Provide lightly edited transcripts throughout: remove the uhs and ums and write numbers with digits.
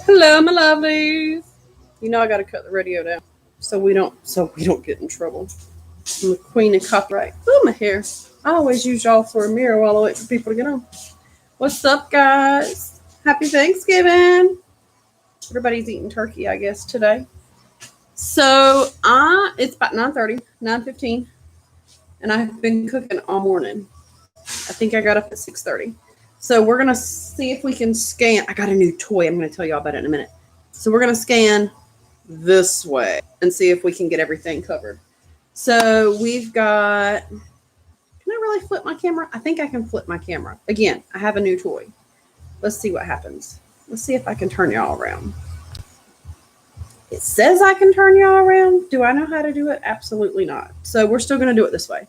Hello, my lovelies. You know I gotta cut the radio down so we don't get in trouble. I'm the queen of copyright. Ooh, my hair. I always use y'all for a mirror while I wait for people to get on. What's up, guys? Happy Thanksgiving. Everybody's eating turkey, I guess, today. So it's about 9:30, 9:15, and I've been cooking all morning. I think I got up at 6:30. So we're gonna see if we can scan. I got a new toy. I'm gonna tell y'all about it in a minute. So we're gonna scan this way and see if we can get everything covered. So we've got. Can I really flip my camera? I think I can flip my camera. Again, I have a new toy. Let's see what happens. Let's see if I can turn y'all around. It says I can turn y'all around. Do I know how to do it? Absolutely not. So we're still going to do it this way.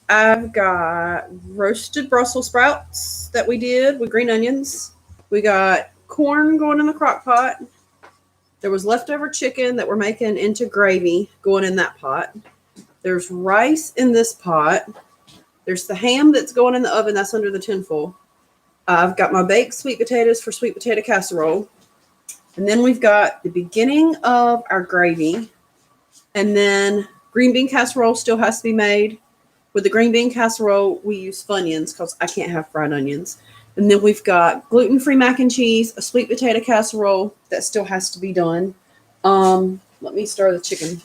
I've got roasted Brussels sprouts that we did with green onions. We got corn going in the crock pot. There was leftover chicken that we're making into gravy going in that pot. There's rice in this pot. There's the ham that's going in the oven. That's under the tinfoil. I've got my baked sweet potatoes for sweet potato casserole. And then we've got the beginning of our gravy. And then green bean casserole still has to be made. With the green bean casserole, we use Funyuns because I can't have fried onions. And then we've got gluten-free mac and cheese, a sweet potato casserole that still has to be done. Let me stir the chicken.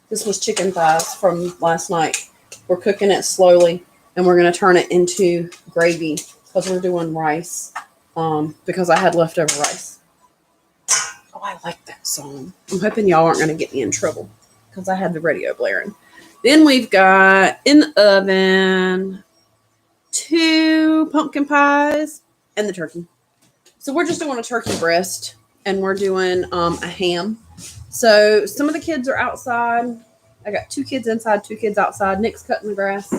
This was chicken thighs from last night. We're cooking it slowly, and we're going to turn it into gravy because we're doing rice because I had leftover rice. Oh, I like that song. I'm hoping y'all aren't going to get me in trouble because I had the radio blaring. Then we've got in the oven 2 pumpkin pies and the turkey. So we're just doing a turkey breast and we're doing a ham. So some of the kids are outside. I got 2 kids inside, 2 kids outside. Nick's cutting the grass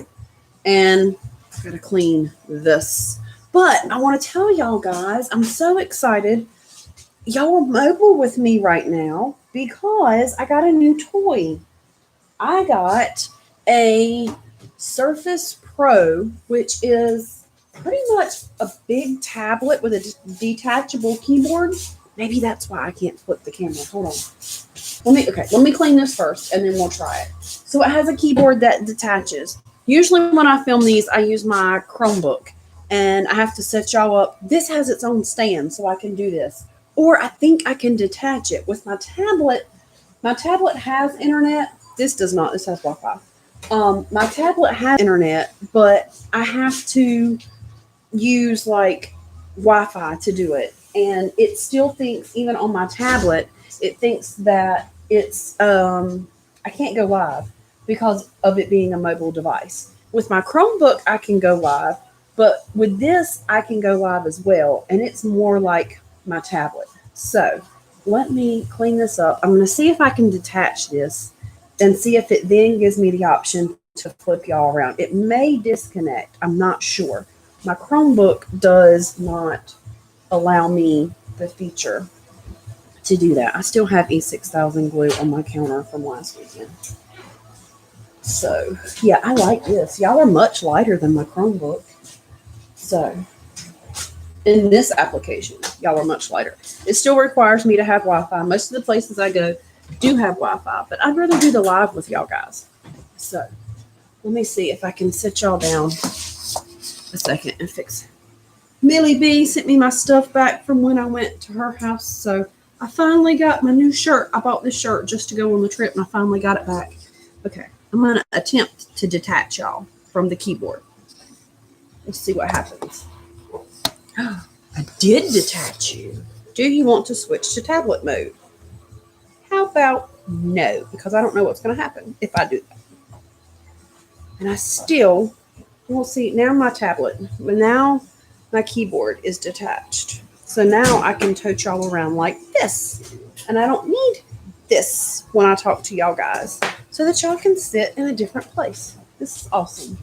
and I gotta clean this. But I want to tell y'all guys, I'm so excited. Y'all are mobile with me right now because I got a new toy. I got a Surface Pro, which is pretty much a big tablet with a detachable keyboard. Maybe that's why I can't flip the camera. Hold on. Let me clean this first and then we'll try it. So it has a keyboard that detaches. Usually when I film these, I use my Chromebook and I have to set y'all up. This has its own stand so I can do this. Or I think I can detach it with my tablet. My tablet has internet. This does not. This has Wi-Fi. My tablet has internet, but I have to use like Wi-Fi to do it. And it still thinks, even on my tablet, it thinks that it's, I can't go live because of it being a mobile device. With my Chromebook, I can go live, but with this, I can go live as well. And it's more like my tablet. So let me clean this up. I'm going to see if I can detach this and see if it then gives me the option to flip y'all around. It may disconnect. I'm not sure. My Chromebook does not allow me the feature to do that. I still have E6000 glue on my counter from last weekend. So, yeah, I like this. Y'all are much lighter than my Chromebook. So, in this application, y'all are much lighter. It still requires me to have Wi-Fi. Most of the places I go do have Wi-Fi, but I'd rather do the live with y'all guys. So, let me see if I can sit y'all down a second and fix it. Millie B sent me my stuff back from when I went to her house, so I finally got my new shirt. I bought this shirt just to go on the trip, and I finally got it back. Okay, I'm going to attempt to detach y'all from the keyboard. Let's see what happens. I did detach you. Do you want to switch to tablet mode? How about no? Because I don't know what's going to happen if I do that. And I still, we'll see, now my tablet, but now my keyboard is detached. So now I can tote y'all around like this. And I don't need this when I talk to y'all guys so that y'all can sit in a different place. This is awesome.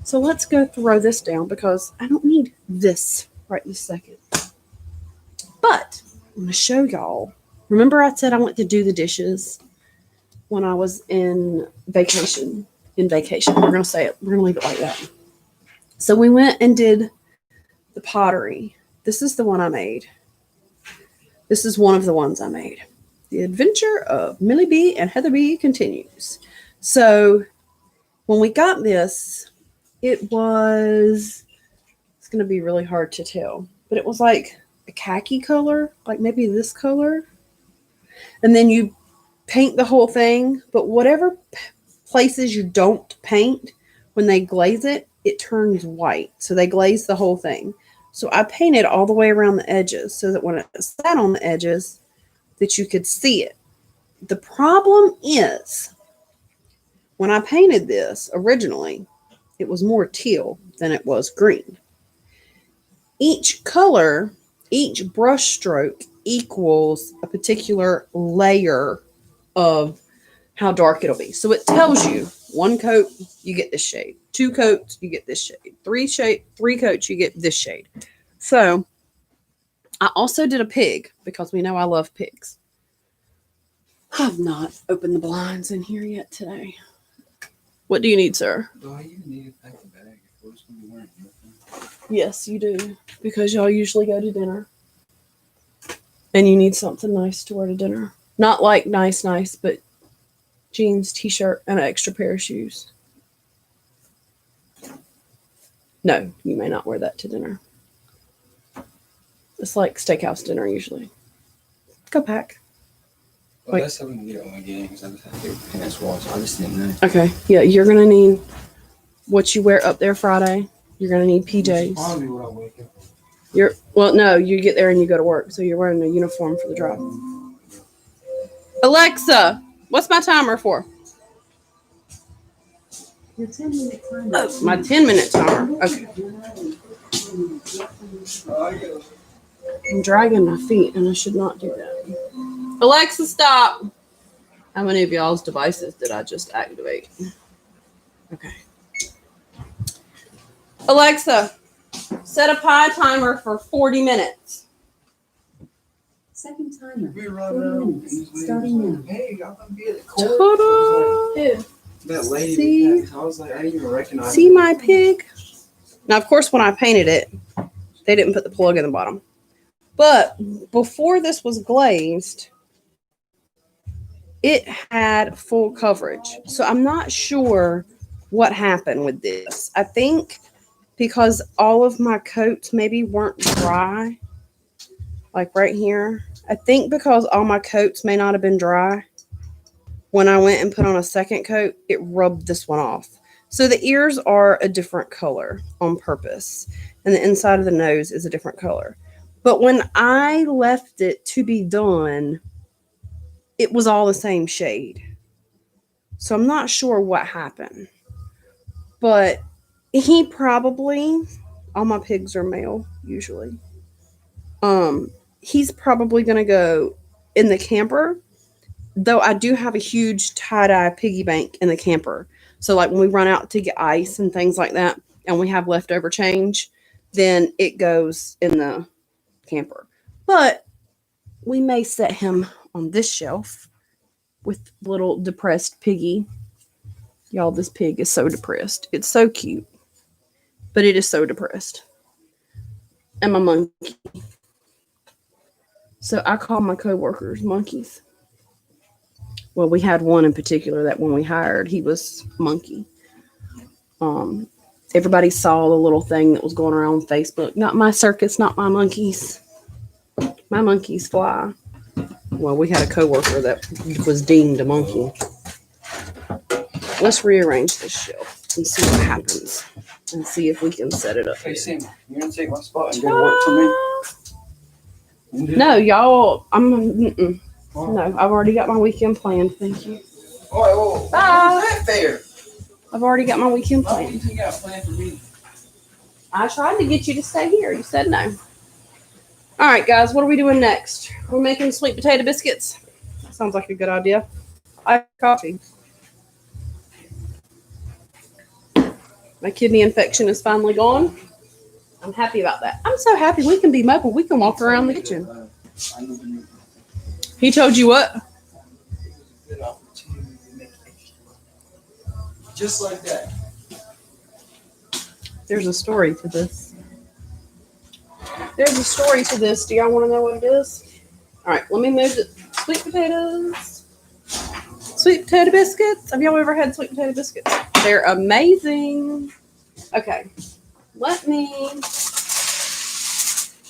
So let's go throw this down because I don't need this right this second. But I'm going to show y'all. Remember I said I went to do the dishes when I was in vacation. We're going to say it. We're going to leave it like that. So we went and did the pottery. This is the one I made. This is one of the ones I made. The adventure of Millie B and Heather B continues. So when we got this, it's going to be really hard to tell, but it was like a khaki color, like maybe this color. And then you paint the whole thing, but whatever places you don't paint, when they glaze it, it turns white. So they glaze the whole thing. So I painted all the way around the edges so that when it sat on the edges, that you could see it. The problem is, when I painted this originally, it was more teal than it was green. Each color, each brush stroke equals a particular layer of how dark it'll be. So it tells you one coat, you get this shade. 2 coats, you get this shade. 3 coats, you get this shade. So I also did a pig because we know I love pigs. I've not opened the blinds in here yet today. What do you need, sir? Do you need to pack a bag if we're just going to be wearing uniform? Yes, you do. Because y'all usually go to dinner. And you need something nice to wear to dinner. Not like nice, but jeans, t-shirt, and an extra pair of shoes. No, you may not wear that to dinner. It's like steakhouse dinner usually. Go pack. Well, that's how we can get it on my game because I just have to get pants washed. I just didn't know. Okay. Yeah, you're going to need what you wear up there Friday. You're going to need PJs. Probably what I wake up. No, you get there and you go to work. So you're wearing a uniform for the drive. Alexa, what's my timer for? Your 10-minute timer. Oh, my 10-minute timer. Okay. I'm dragging my feet and I should not do that. Alexa, stop. How many of y'all's devices did I just activate? Okay. Alexa, set a pie timer for 40 minutes. Second timer. We 40 minutes. Starting now. Hey, I'm going to be at the court. Ta-da! That lady See? with that, I was like, I didn't even recognize See her. my pig? Now, of course, when I painted it, they didn't put the plug in the bottom. But before this was glazed, it had full coverage. So I'm not sure what happened with this. I think because all of my coats maybe weren't dry, like right here. I think because all my coats may not have been dry, when I went and put on a second coat, it rubbed this one off. So the ears are a different color on purpose, and the inside of the nose is a different color. But when I left it to be done, it was all the same shade. So I'm not sure what happened. But he probably, all my pigs are male usually. He's probably going to go in the camper, though I do have a huge tie-dye piggy bank in the camper. So like when we run out to get ice and things like that, and we have leftover change, then it goes in the camper. But we may set him on this shelf with little depressed piggy. Y'all, this pig is so depressed. It's so cute, but it is so depressed. And my monkey. So I call my coworkers monkeys. Well, we had one in particular that when we hired, he was monkey. Everybody saw the little thing that was going around on Facebook. Not my circus, not my monkeys. My monkeys fly. Well, we had a coworker that was deemed a monkey. Let's rearrange this shelf and see what happens. And see if we can set it up. Hey, Sam, you going to take my spot and go to work for me? No, y'all. No, I've already got my weekend planned. Thank you. Oh, Bye. what's that there? I've already got my weekend What do planned. you think you got planned for me? I tried to get you to stay here. You said no. All right, guys. What are we doing next? We're making sweet potato biscuits. Sounds like a good idea. I have coffee. My kidney infection is finally gone. I'm happy about that. I'm so happy we can be mobile. We can walk around the kitchen. He told you what? Good opportunity to make extra. Just like that. There's a story to this. There's a story to this. Do y'all want to know what it is? All right, let me move to sweet potatoes. Sweet potato biscuits. Have y'all ever had sweet potato biscuits? They're amazing. Okay, let me.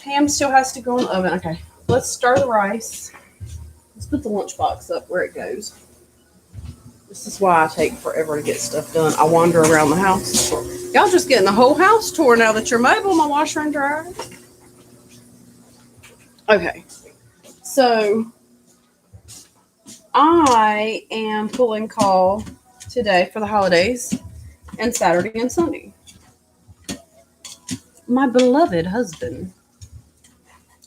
Ham still has to go in the oven. Okay, let's stir the rice. Let's put the lunchbox up where it goes. This is why I take forever to get stuff done. I wander around the house. Y'all just getting the whole house tour now that you're mobile, my washer and dryer. Okay, so I am pulling call today for the holidays and Saturday and Sunday. My beloved husband,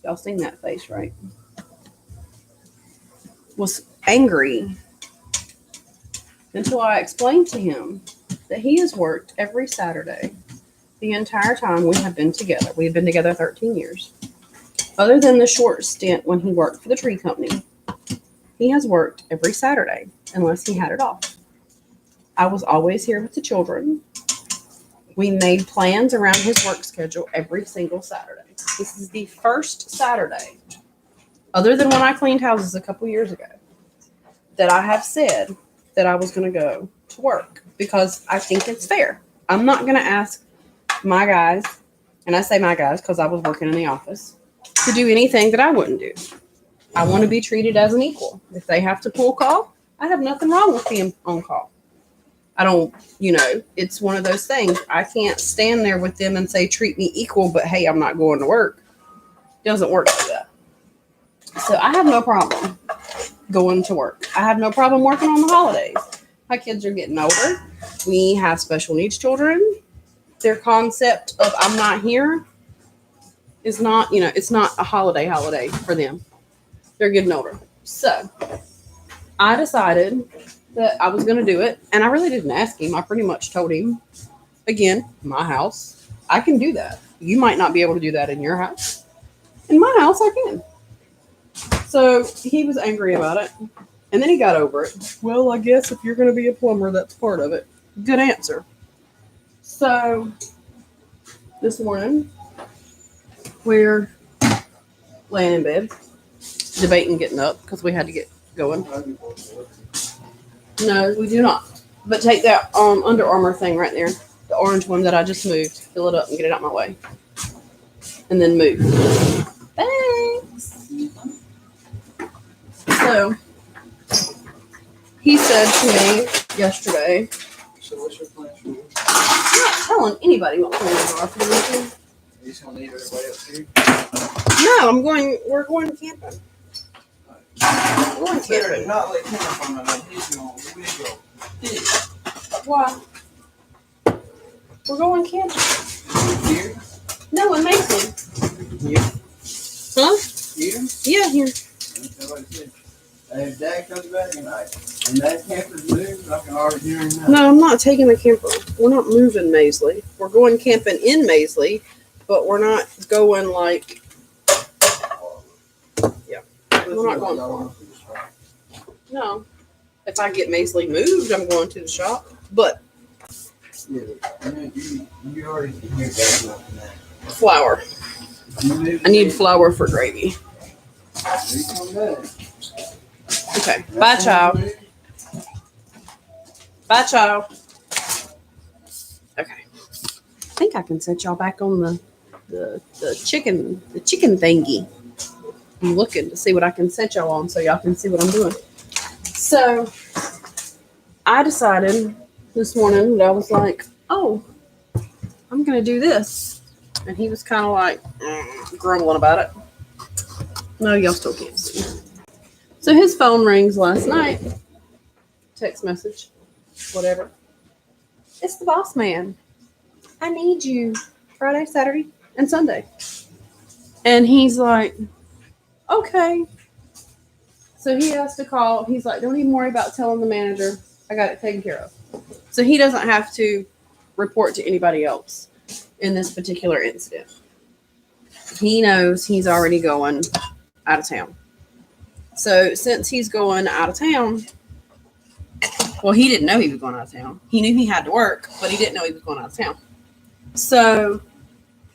y'all seen that face, right? Was angry until I explained to him that he has worked every Saturday the entire time we have been together. We have been together 13 years. Other than the short stint when he worked for the tree company, he has worked every Saturday unless he had it off. I was always here with the children. We made plans around his work schedule every single Saturday. This is the first Saturday, other than when I cleaned houses a couple years ago, that I have said that I was going to go to work because I think it's fair. I'm not going to ask my guys, and I say my guys because I was working in the office, to do anything that I wouldn't do. I want to be treated as an equal. If they have to pull call, I have nothing wrong with being on call. I don't, it's one of those things. I can't stand there with them and say, treat me equal, but hey, I'm not going to work. It doesn't work like that. So I have no problem going to work. I have no problem working on the holidays. My kids are getting older. We have special needs children. Their concept of I'm not here is not, it's not a holiday for them. They're getting older. So I decided that I was going to do it. And I really didn't ask him. I pretty much told him, again, my house, I can do that. You might not be able to do that in your house. In my house, I can. So he was angry about it. And then he got over it. Well, I guess if you're going to be a plumber, that's part of it. Good answer. So this morning, we're laying in bed, debating getting up because we had to get going. No, we do not. But take that Under Armour thing right there, the orange one that I just moved, fill it up and get it out my way. And then move. Thanks. So, he said to me yesterday, So what's your plan for this? I'm not telling anybody what plans are for the weekend. You just gonna leave everybody up here? No, we're going camping. We're going Better camping. not let him up on the night. He's gonna wiggle. Why? We're going camping. Here? No, in Mason. Here? Huh? Here? Yeah, here. That's what I said. If Dad comes back tonight and that camper's moved, I can already hear him now. No, I'm not taking the camper. We're not moving Maisley. We're going camping in Maisley, but we're not going like. Yeah, we're not going far. No, if I get Maisley moved, I'm going to the shop. But Yeah, you already can hear that enough in that. flour. I need flour for gravy. You come back. Okay. Bye, child. Bye, child. Okay. I think I can set y'all back on the chicken thingy. I'm looking to see what I can set y'all on so y'all can see what I'm doing. So I decided this morning that I was like, oh, I'm going to do this. And he was kind of like grumbling about it. No, y'all still can't see. So his phone rings last night. Text message, whatever. It's the boss man. I need you Friday, Saturday, and Sunday. And he's like, okay. So he has to call. He's like, don't even worry about telling the manager. I got it taken care of. So he doesn't have to report to anybody else in this particular incident. He knows he's already going out of town. So since he's going out of town, well, he didn't know he was going out of town. He knew he had to work, but he didn't know he was going out of town. So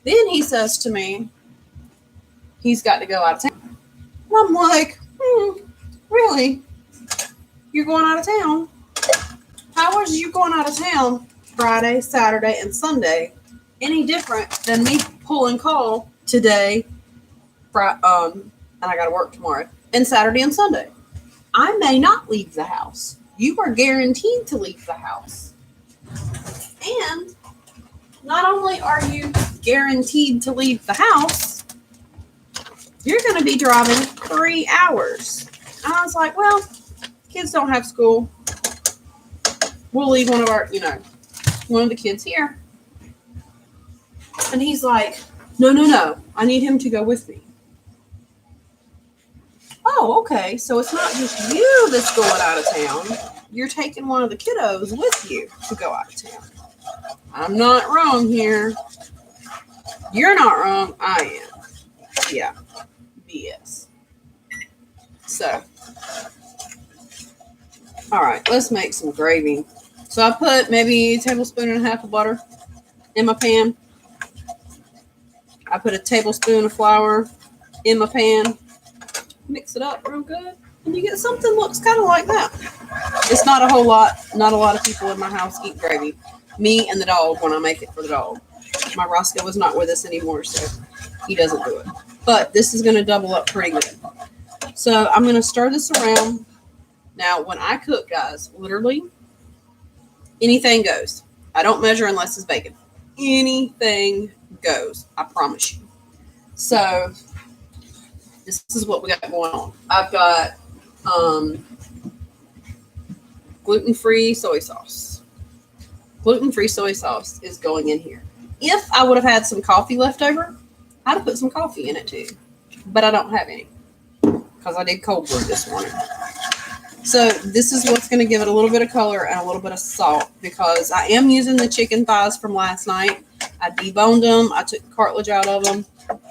then he says to me, he's got to go out of town. I'm like, really? You're going out of town? How was you going out of town Friday, Saturday, and Sunday any different than me pulling call today, and I got to work tomorrow, and Saturday and Sunday? I may not leave the house. You are guaranteed to leave the house. And not only are you guaranteed to leave the house, you're going to be driving 3 hours. And I was like, well, kids don't have school. We'll leave one of the kids here. And he's like, no. I need him to go with me. Oh, okay. So it's not just you that's going out of town. You're taking one of the kiddos with you to go out of town. I'm not wrong here. You're not wrong. I am. Yeah. BS. So, all right. Let's make some gravy. So I put maybe a tablespoon and a half of butter in my pan. I put a tablespoon of flour in my pan. Mix it up real good, and you get something that looks kind of like that. It's not a whole lot. Not a lot of people in my house eat gravy. Me and the dog when I make it for the dog. My Roscoe is not with us anymore, so he doesn't do it. But this is going to double up pretty good. So I'm going to stir this around. Now, when I cook, guys, literally anything goes. I don't measure unless it's bacon. Anything goes. I promise you. So this is what we got going on. I've got gluten-free soy sauce. Gluten-free soy sauce is going in here. If I would have had some coffee left over, I'd have put some coffee in it too. But I don't have any because I did cold brew this morning. So this is what's going to give it a little bit of color and a little bit of salt because I am using the chicken thighs from last night. I deboned them. I took the cartilage out of them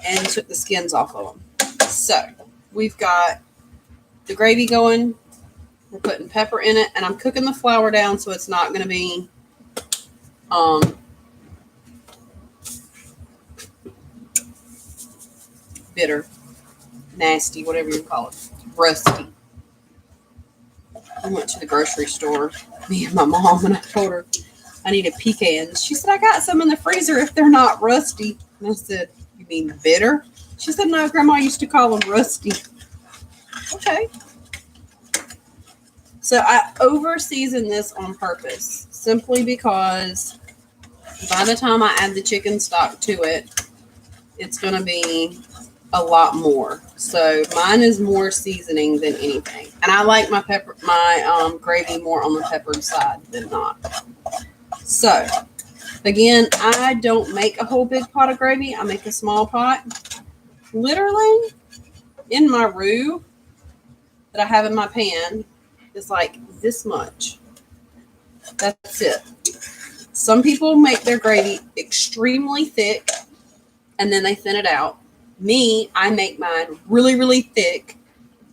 and took the skins off of them. So we've got the gravy going. We're putting pepper in it, and I'm cooking the flour down so it's not going to be bitter, nasty, whatever you call it, rusty. I went to the grocery store, me and my mom, and I told her I needed pecans. She said, I got some in the freezer if they're not rusty. And I said, you mean bitter? She said, no, Grandma used to call them rusty. Okay. So I over-season this on purpose, simply because by the time I add the chicken stock to it, it's going to be a lot more. So mine is more seasoning than anything. And I like my gravy more on the peppered side than not. So, again, I don't make a whole big pot of gravy. I make a small pot. Literally, in my roux that I have in my pan, is like this much. That's it. Some people make their gravy extremely thick, and then they thin it out. Me, I make mine really, really thick,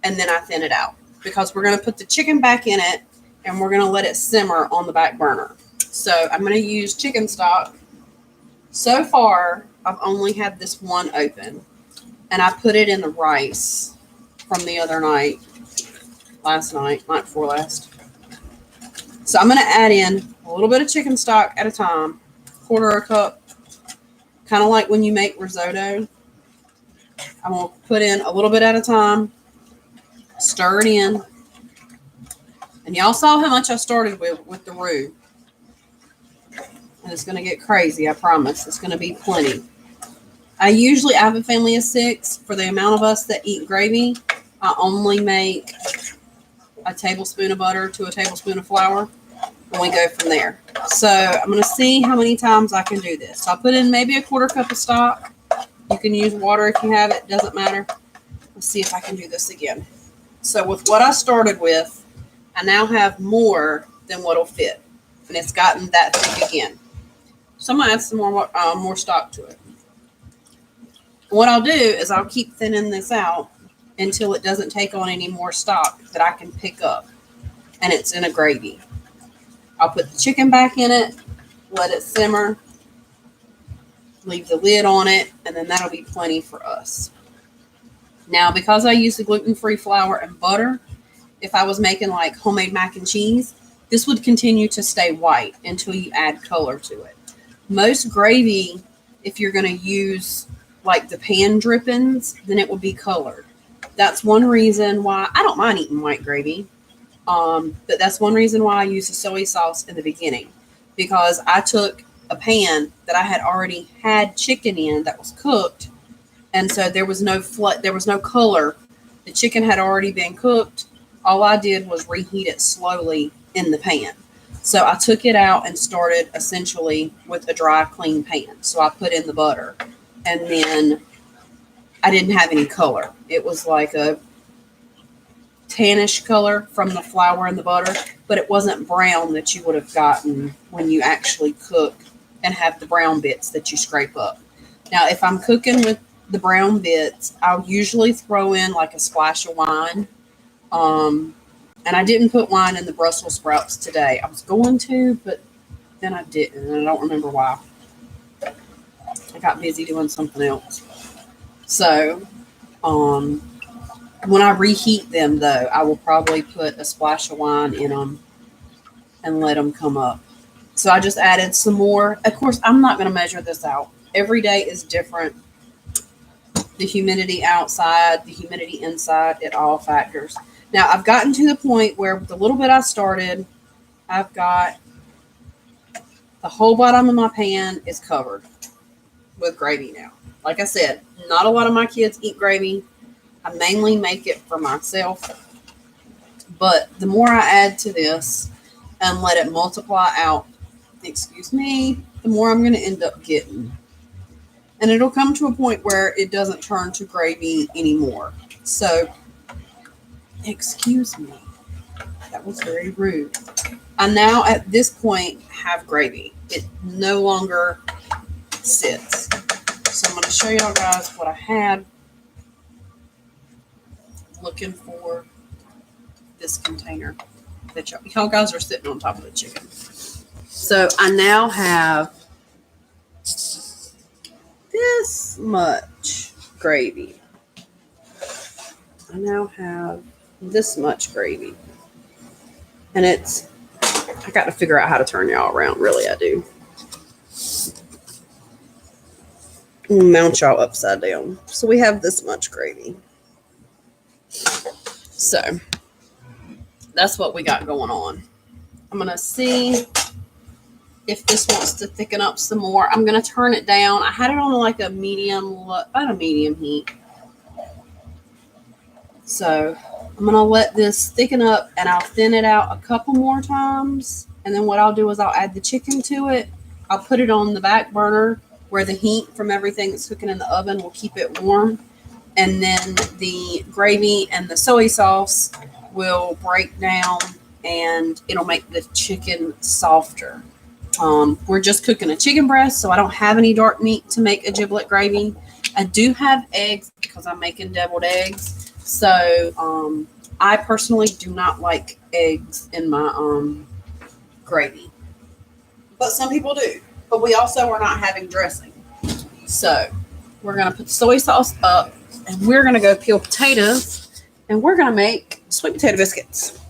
and then I thin it out. Because we're going to put the chicken back in it, and we're going to let it simmer on the back burner. So I'm going to use chicken stock. So far, I've only had this one open. And I put it in the rice from the other night. Night before last. So I'm going to add in a little bit of chicken stock at a time. 1/4 cup. Kind of like when you make risotto. I'm going to put in a little bit at a time. Stir it in. And y'all saw how much I started with the roux. And it's going to get crazy, I promise. It's going to be plenty. I have a family of 6. For the amount of us that eat gravy, I only make a tablespoon of butter to a tablespoon of flour. And we go from there. So I'm going to see how many times I can do this. So I'll put in maybe a 1/4 cup of stock. You can use water if you have it. Doesn't matter. Let's see if I can do this again. So with what I started with, I now have more than what'll fit. And it's gotten that thick again. So I'm going to add some more stock to it. What I'll do is I'll keep thinning this out until it doesn't take on any more stock that I can pick up. And it's in a gravy. I'll put the chicken back in it, let it simmer, leave the lid on it, and then that'll be plenty for us. Now, because I use the gluten-free flour and butter, if I was making like homemade mac and cheese, this would continue to stay white until you add color to it. Most gravy, if you're going to use like the pan drippings, then it will be colored. That's one reason why I don't mind eating white gravy. But that's one reason why I use the soy sauce in the beginning, because I took a pan that I had already had chicken in that was cooked, and so there was no there was no color. The chicken had already been cooked. All I did was reheat it slowly in the pan. So I took it out and started essentially with a dry, clean pan. So I put in the butter, and then I didn't have any color. It was like a tannish color from the flour and the butter, but it wasn't brown that you would have gotten when you actually cook and have the brown bits that you scrape up. Now, if I'm cooking with the brown bits, I'll usually throw in like a splash of wine. And I didn't put wine in the Brussels sprouts today. I was going to, but then I didn't, and I don't remember why. I got busy doing something else. So, when I reheat them, though, I will probably put a splash of wine in them and let them come up. So I just added some more. Of course, I'm not going to measure this out. Every day is different. The humidity outside, the humidity inside, it all factors. Now, I've gotten to the point where with the little bit I started, I've got the whole bottom of my pan is covered with gravy now. Like I said, not a lot of my kids eat gravy. I mainly make it for myself. But the more I add to this and let it multiply out, the more I'm going to end up getting. And it'll come to a point where it doesn't turn to gravy anymore. So, excuse me. That was very rude. I now, at this point, have gravy. It no longer sits. So I'm going to show y'all guys what I had. Looking for this container that y'all guys are sitting on top of the chicken. So I now have this much gravy. I now have this much gravy. And I got to figure out how to turn y'all around. Really, I do. Mount y'all upside down. So we have this much gravy. So that's what we got going on. I'm going to see if this wants to thicken up some more. I'm going to turn it down. I had it on like a medium heat. So I'm going to let this thicken up and I'll thin it out a couple more times. And then what I'll do is I'll add the chicken to it. I'll put it on the back burner where the heat from everything that's cooking in the oven will keep it warm. And then the gravy and the soy sauce will break down and it'll make the chicken softer. We're just cooking a chicken breast, so I don't have any dark meat to make a giblet gravy. I do have eggs because I'm making deviled eggs. So I personally do not like eggs in my gravy. But some people do. But we also are not having dressing. So we're going to put the soy sauce up and we're going to go peel potatoes and we're going to make sweet potato biscuits.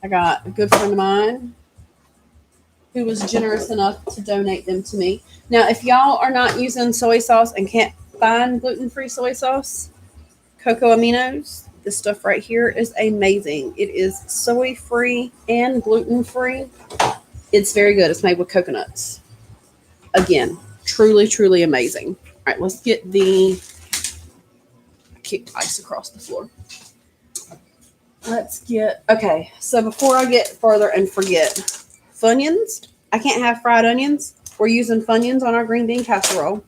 I got a good friend of mine who was generous enough to donate them to me. Now, if y'all are not using soy sauce and can't find gluten-free soy sauce, Cocoa Aminos, this stuff right here is amazing. It is soy-free and gluten-free. It's very good. It's made with coconuts. Again, truly, truly amazing. All right, let's get I kicked ice across the floor. Okay, so before I get further and forget, Funyuns. I can't have fried onions. We're using Funyuns on our green bean casserole.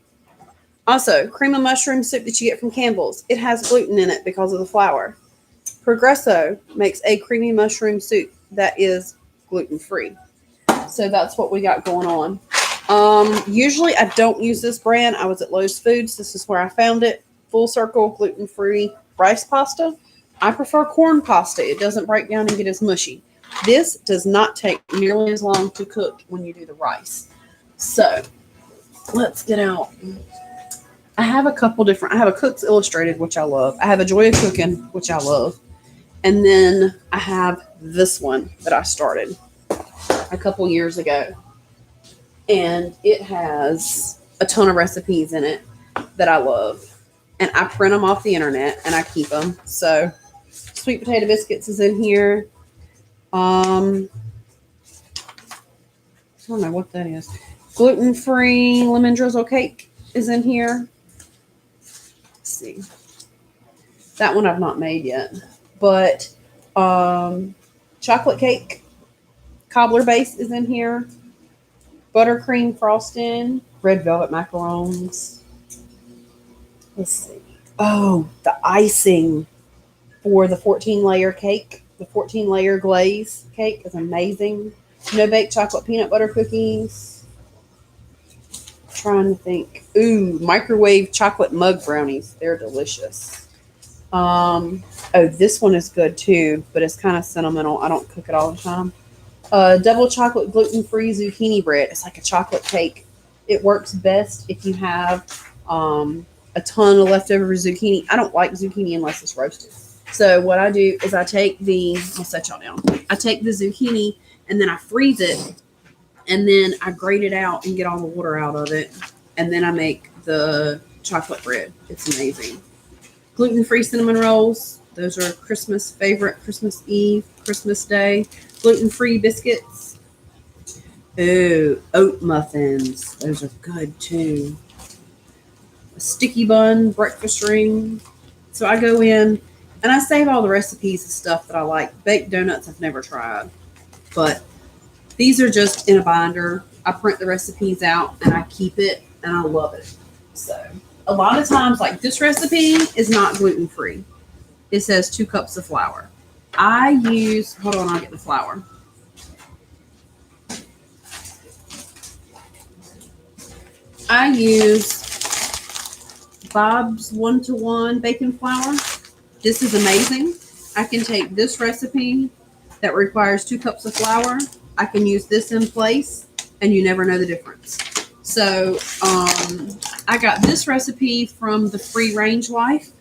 Also, cream of mushroom soup that you get from Campbell's. It has gluten in it because of the flour. Progresso makes a creamy mushroom soup that is gluten-free. So that's what we got going on. Usually I don't use this brand. I was at Lowe's Foods. This is where I found it. Full Circle gluten-free rice pasta. I prefer corn pasta. It doesn't break down and get as mushy. This does not take nearly as long to cook when you do the rice. So let's get out I have a couple different. I have a Cook's Illustrated, which I love. I have a Joy of Cooking, which I love, and then I have this one that I started a couple years ago, and it has a ton of recipes in it that I love, and I print them off the internet and I keep them. So, sweet potato biscuits is in here. I don't know what that is. Gluten-free lemon drizzle cake is in here. Let's see. That one I've not made yet. But chocolate cake cobbler base is in here. Buttercream frosting. Red velvet macarons. Let's see. Oh, the icing for the 14-layer cake. The 14-layer glaze cake is amazing. No bake chocolate peanut butter cookies. Trying to think. Ooh, microwave chocolate mug brownies. They're delicious. Oh, this one is good too, but it's kind of sentimental. I don't cook it all the time. Double chocolate gluten-free zucchini bread. It's like a chocolate cake. It works best if you have a ton of leftover zucchini. I don't like zucchini unless it's roasted. So what I do is I'll set y'all down. I take the zucchini and then I freeze it, and then I grate it out and get all the water out of it, and then I make the chocolate bread. It's amazing. Gluten-free cinnamon rolls. Those are Christmas favorite. Christmas Eve, Christmas Day. Gluten-free biscuits. Ooh, oat muffins. Those are good too. A sticky bun, breakfast ring. So I go in and I save all the recipes and stuff that I like. Baked donuts I've never tried, but these are just in a binder. I print the recipes out and I keep it, and I love it. So a lot of times, like this recipe is not gluten-free. It says 2 cups of flour. Hold on, I'll get the flour. I use Bob's 1-to-1 baking flour. This is amazing. I can take this recipe that requires 2 cups of flour. I can use this in place, and you never know the difference. So I got this recipe from the Free Range Life.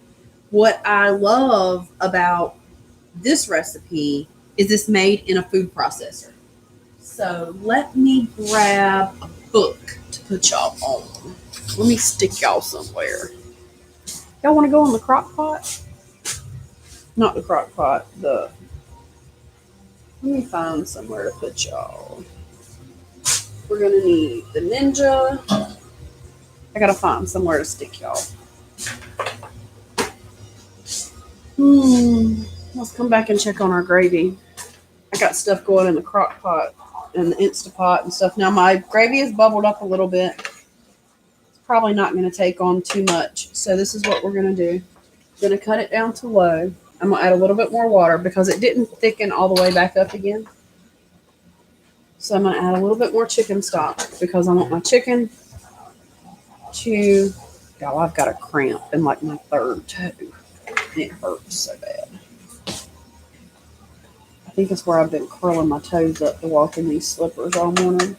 What I love about this recipe is it's made in a food processor. So let me grab a book to put y'all on. Let me stick y'all somewhere. Y'all want to go on the crock pot? Not the crock pot, let me find somewhere to put y'all. We're going to need the Ninja. I got to find somewhere to stick y'all. Let's come back and check on our gravy. I got stuff going in the crock pot and the Instapot and stuff. Now my gravy is bubbled up a little bit. It's probably not going to take on too much. So this is what we're going to do. I'm going to cut it down to low. I'm going to add a little bit more water because it didn't thicken all the way back up again. So I'm going to add a little bit more chicken stock because I want my chicken to... God, I've got a cramp in like my third toe. And it hurts so bad. I think it's where I've been curling my toes up to walk in these slippers all morning.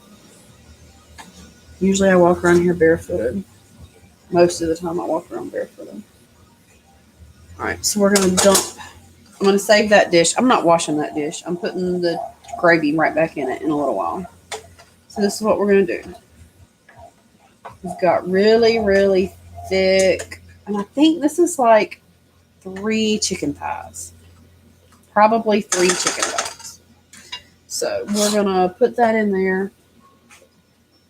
Usually I walk around here barefooted. Most of the time I walk around barefooted. All right, so we're going to dump. I'm going to save that dish. I'm not washing that dish. I'm putting the gravy right back in it in a little while. So this is what we're going to do. We've got really, really thick. And I think this is like 3 chicken thighs. Probably 3 chicken thighs. So we're going to put that in there.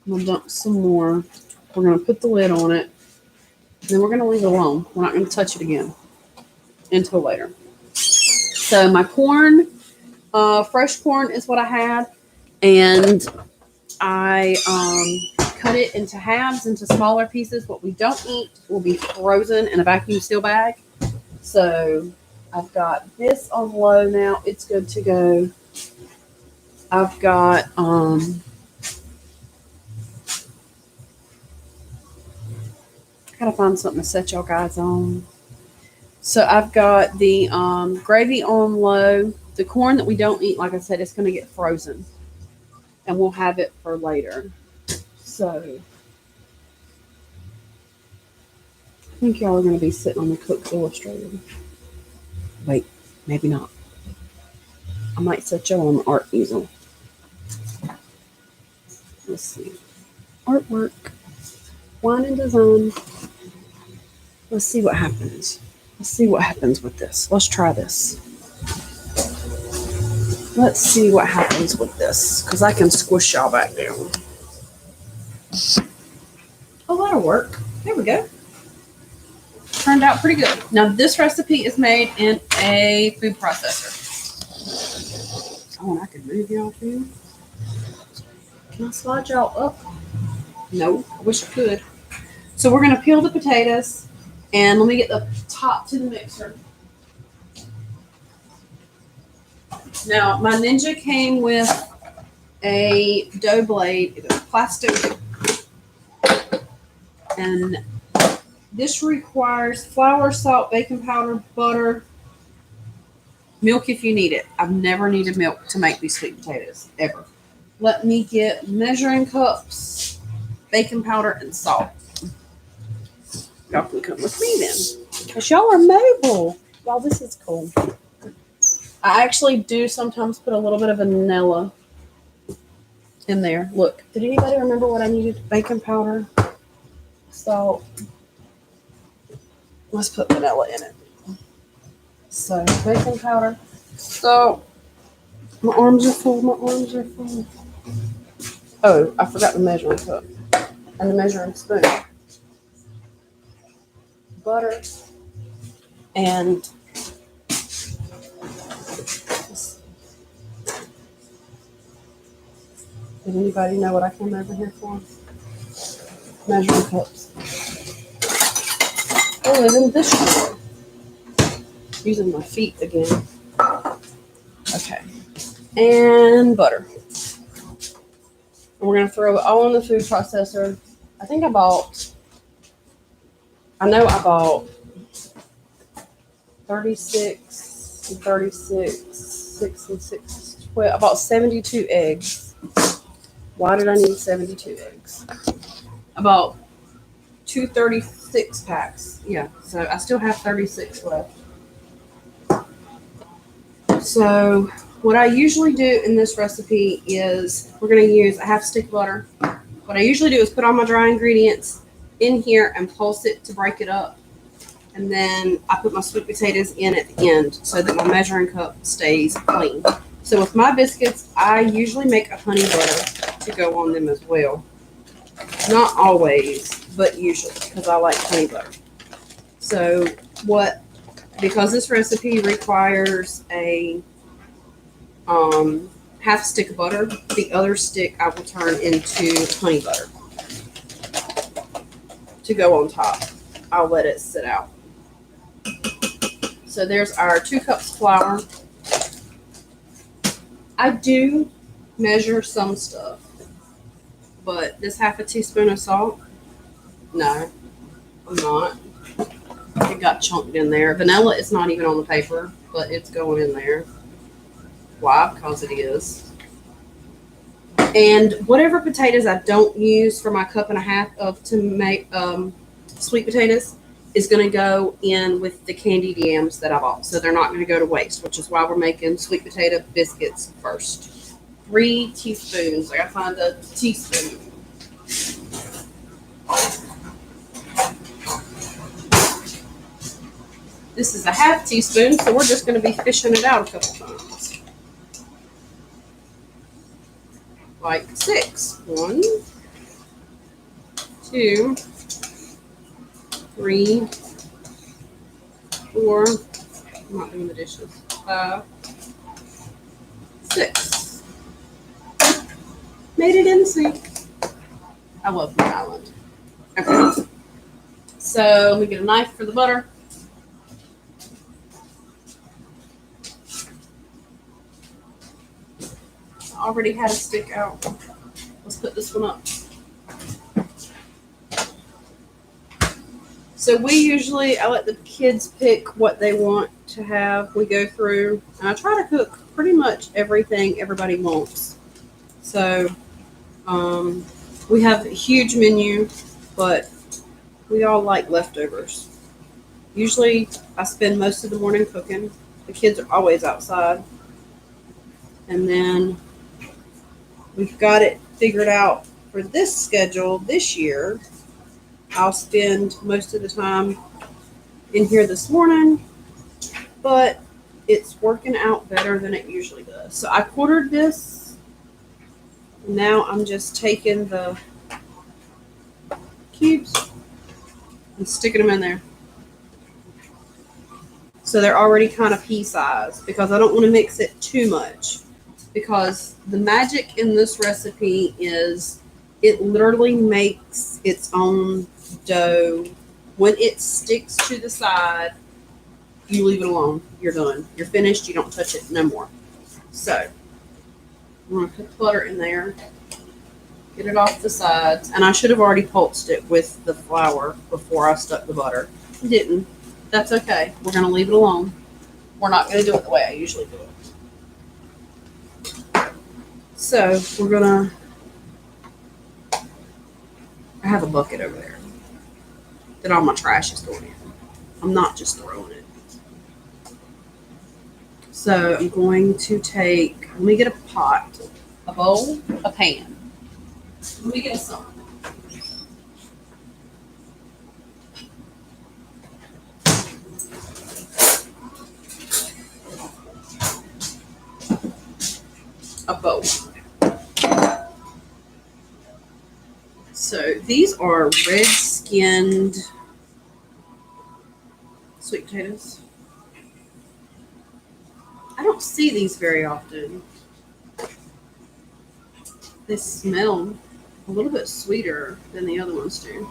I'm going to dump some more. We're going to put the lid on it. Then we're going to leave it alone. We're not going to touch it again until later. So my corn, fresh corn is what I had. And I cut it into halves, into smaller pieces. What we don't eat will be frozen in a vacuum seal bag. So I've got this on low now. It's good to go. I've got gotta find something to set y'all guys on. So I've got the gravy on low. The corn that we don't eat, like I said, it's going to get frozen. And we'll have it for later. So I think y'all are going to be sitting on the Cook's Illustrated. Wait, maybe not. I might set y'all on the art easel. Let's see. Artwork. Wine and design. Let's see what happens. Let's see what happens with this. Let's try this. Let's see what happens with this, because I can squish y'all back down. Oh, that'll work. There we go. Turned out pretty good. Now, this recipe is made in a food processor. Oh, and I can move y'all too. Can I slide y'all up? No, I wish I could. So we're going to peel the potatoes, and let me get the top to the mixer. Now, my Ninja came with a dough blade. It was plastic. And this requires flour, salt, baking powder, butter, milk if you need it. I've never needed milk to make these sweet potatoes, ever. Let me get measuring cups, baking powder, and salt. Y'all can come with me then, because y'all are mobile. Y'all, this is cool. I actually do sometimes put a little bit of vanilla in there. Look, did anybody remember what I needed? Baking powder, salt. Let's put vanilla in it. So, baking powder, salt. My arms are full. My arms are full. Oh, I forgot the measuring cup and the measuring spoon. Butter and did anybody know what I came over here for? Measuring cups. I live in this drawer. Using my feet again. Okay. And butter. And we're going to throw it all in the food processor. I know I bought 36 and 36, 6 and 6, 12. I bought 72 eggs. Why did I need 72 eggs? I bought 236 packs. Yeah, so I still have 36 left. So what I usually do in this recipe is we're going to use a half stick of butter. What I usually do is put all my dry ingredients in here and pulse it to break it up. And then I put my sweet potatoes in at the end so that my measuring cup stays clean. So with my biscuits, I usually make a honey butter to go on them as well. Not always, but usually, because I like honey butter. So because this recipe requires a half stick of butter, the other stick I will turn into honey butter to go on top. I'll let it sit out. So there's our 2 cups flour. I do measure some stuff, but this half a teaspoon of salt, no, I'm not. It got chunked in there. Vanilla is not even on the paper, but it's going in there. Why? Because it is. And whatever potatoes I don't use for my cup and a half of to make sweet potatoes is going to go in with the candied yams that I bought. So they're not going to go to waste, which is why we're making sweet potato biscuits first. 3 teaspoons. I got to find a teaspoon. This is a half teaspoon, so we're just going to be fishing it out a couple times. Like 6. 1, 2, 3, 4. I'm not doing the dishes. 5, 6. Made it in the sink. I love my island. Okay. So let me get a knife for the butter. I already had a stick out. Let's put this one up. So I let the kids pick what they want to have. We go through, and I try to cook pretty much everything everybody wants. So we have a huge menu, but We all like leftovers. Usually, I spend most of the morning cooking. The kids are always outside. And then we've got it figured out for this schedule this year. I'll spend most of the time in here this morning, but it's working out better than it usually does. So I quartered this. Now I'm just taking the cubes and sticking them in there. So they're already kind of pea size because I don't want to mix it too much, because the magic in this recipe is it literally makes its own dough. When it sticks to the side, you leave it alone. You're done. You're finished. You don't touch it no more. So I'm going to put the butter in there, get it off the sides, and I should have already pulsed it with the flour before I stuck the butter. I didn't. That's okay. We're going to leave it alone. We're not going to do it the way I usually do it. So we're going to, I have a bucket over there that all my trash is going in. I'm not just throwing it. So I'm going to take, let me get a pot, a bowl, a pan. Let me get a some. A bowl. So these are red-skinned sweet potatoes. I don't see these very often. They smell a little bit sweeter than the other ones do.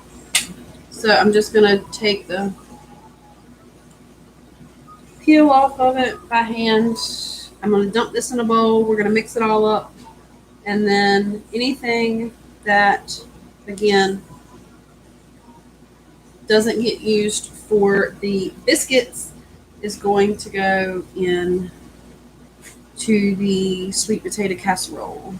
So I'm just going to take the peel off of it by hand. I'm going to dump this in a bowl. We're going to mix it all up. And then anything that, again, doesn't get used for the biscuits is going to go in to the sweet potato casserole.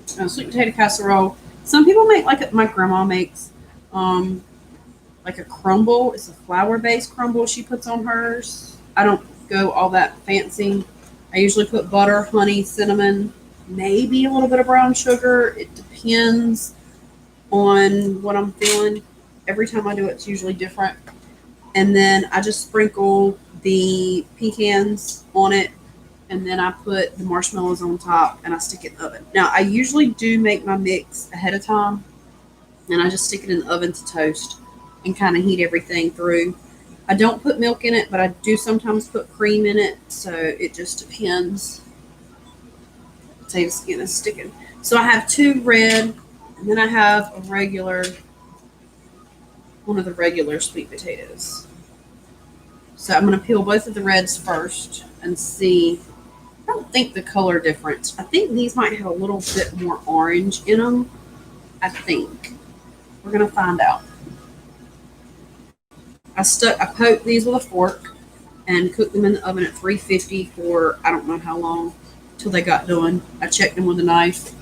Sweet potato casserole. Some people make like my grandma makes, like a crumble. It's a flour-based crumble she puts on hers. I don't go all that fancy. I usually put butter, honey, cinnamon, maybe a little bit of brown sugar. It depends on what I'm feeling. Every time I do it, it's usually different. And then I just sprinkle the pecans on it, and then I put the marshmallows on top, and I stick it in the oven. Now, I usually do make my mix ahead of time, and I just stick it in the oven to toast and kind of heat everything through. I don't put milk in it, but I do sometimes put cream in it, so it just depends. Potato skin is sticking. So I have two red, and then I have a regular, one of the regular sweet potatoes. So I'm going to peel both of the reds first and see. I don't think the color difference. I think these might have a little bit more orange in them. I think. We're going to find out. I poked these with a fork and cooked them in the oven at 350 for I don't know how long till they got done. I checked them with a knife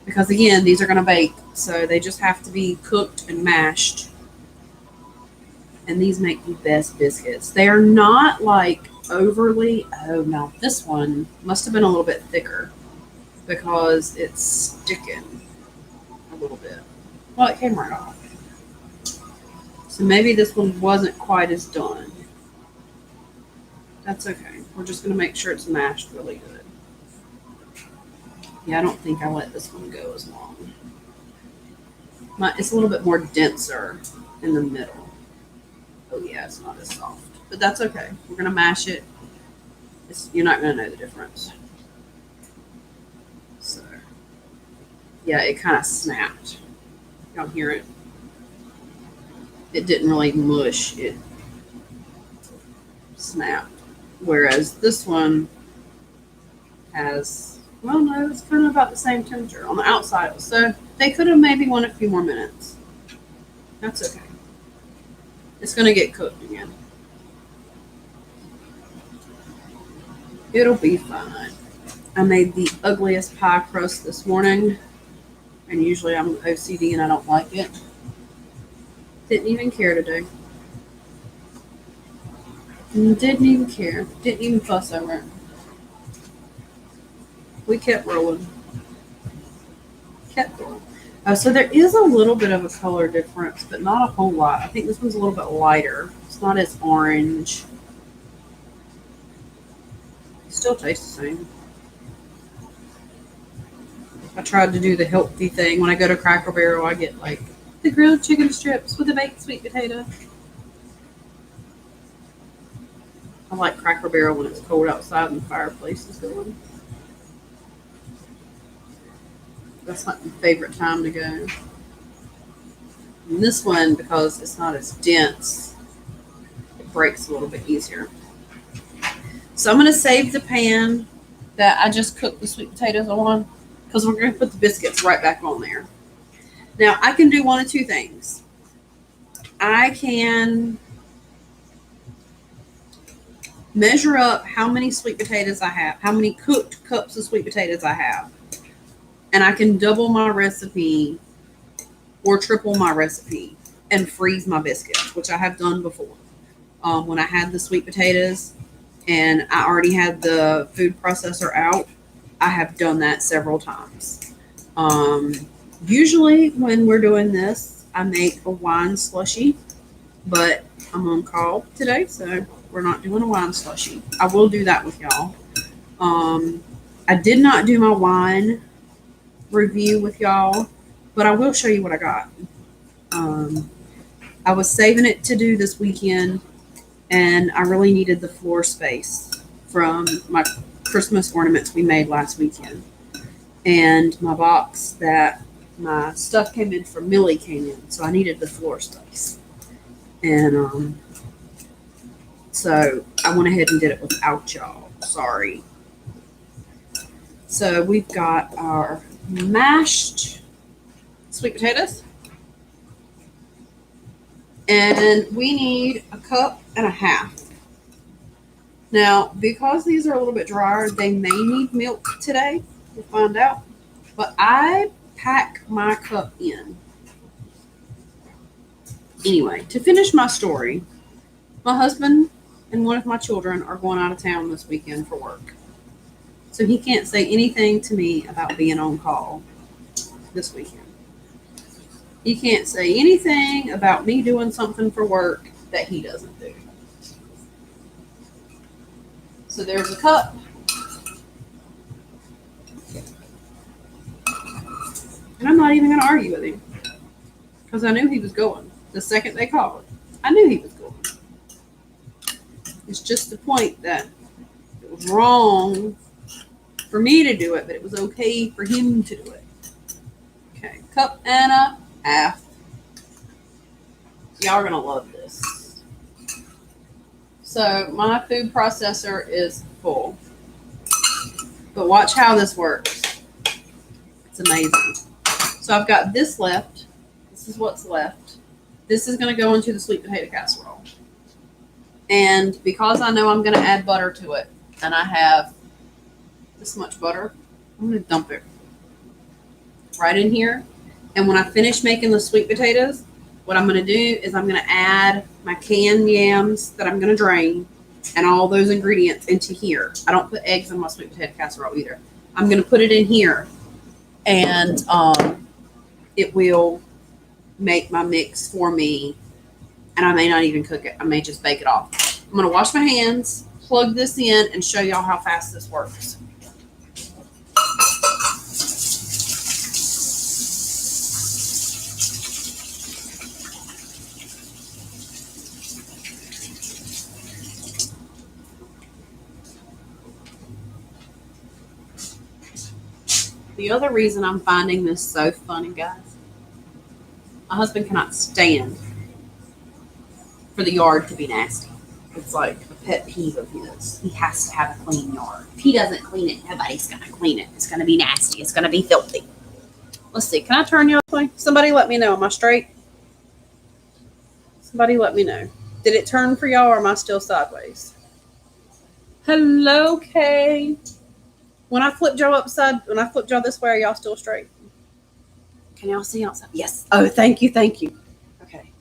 because again, these are going to bake, so they just have to be cooked and mashed. And these make the best biscuits. They are not like overly, oh no, this one must have been a little bit thicker because it's sticking a little bit. Well, it came right off. So maybe this one wasn't quite as done. That's okay. We're just going to make sure it's mashed really good. Yeah, I don't think I let this one go as long. It's a little bit more denser in the middle. Oh yeah, it's not as soft. But that's okay. We're going to mash it. You're not going to know the difference. So, yeah, it kind of snapped. Y'all hear it? It didn't really mush. It snapped. Whereas this one has, well, no, it's kind of about the same temperature on the outside. So they could have maybe won a few more minutes. That's okay. It's going to get cooked again. It'll be fine. I made the ugliest pie crust this morning. And usually I'm OCD and I don't like it. Didn't even care today. Didn't even care. Didn't even fuss over it. We kept rolling. Kept rolling. So there is a little bit of a color difference, but not a whole lot. I think this one's a little bit lighter. It's not as orange. It still tastes the same. I tried to do the healthy thing. When I go to Cracker Barrel, I get like the grilled chicken strips with the baked sweet potato. I like Cracker Barrel when it's cold outside and the fireplace is going. That's like my favorite time to go. And this one, because it's not as dense, it breaks a little bit easier. So I'm going to save the pan that I just cooked the sweet potatoes on, because we're going to put the biscuits right back on there. Now, I can do one of two things. I can measure up how many sweet potatoes I have, how many cooked cups of sweet potatoes I have, and I can double my recipe or triple my recipe and freeze my biscuits, which I have done before. When I had the sweet potatoes and I already had the food processor out, I have done that several times. Usually when we're doing this, I make a wine slushy, but I'm on call today, so we're not doing a wine slushy. I will do that with y'all. I did not do my wine review with y'all, but I will show you what I got. I was saving it to do this weekend, and I really needed the floor space from my Christmas ornaments we made last weekend. And my box that my stuff came in from Millie came in, so I needed the floor space. And so I went ahead and did it without y'all. Sorry. So we've got our mashed sweet potatoes. And we need a cup and a half. Now, because these are a little bit drier, they may need milk today. We'll find out. But I pack my cup in. Anyway, to finish my story, my husband and one of my children are going out of town this weekend for work. So he can't say anything to me about being on call this weekend. He can't say anything about me doing something for work that he doesn't do. So there's a cup. And I'm not even going to argue with him, because I knew he was going. The second they called, I knew he was going. It's just the point that it was wrong for me to do it, but it was okay for him to do it. Okay, cup and a half. Y'all are going to love this. So my food processor is full. But watch how this works. It's amazing. So I've got this left. This is what's left. This is going to go into the sweet potato casserole. And because I know I'm going to add butter to it, and I have this much butter, I'm going to dump it right in here. And when I finish making the sweet potatoes, what I'm going to do is I'm going to add my canned yams that I'm going to drain and all those ingredients into here. I don't put eggs in my sweet potato casserole either. I'm going to put it in here, and it will make my mix for me. And I may not even cook it. I may just bake it off. I'm going to wash my hands, plug this in, and show y'all how fast this works. The other reason I'm finding this so funny, guys, my husband cannot stand for the yard to be nasty. It's like a pet peeve of his. He has to have a clean yard. If he doesn't clean it, nobody's going to clean it. It's going to be nasty. It's going to be filthy. Let's see. Can I turn you this way? Somebody let me know. Am I straight? Somebody let me know. Did it turn for y'all, or am I still sideways? Hello, Kay. When I flipped y'all this way, are y'all still straight? Can y'all see outside? Yes. Oh, thank you. Okay.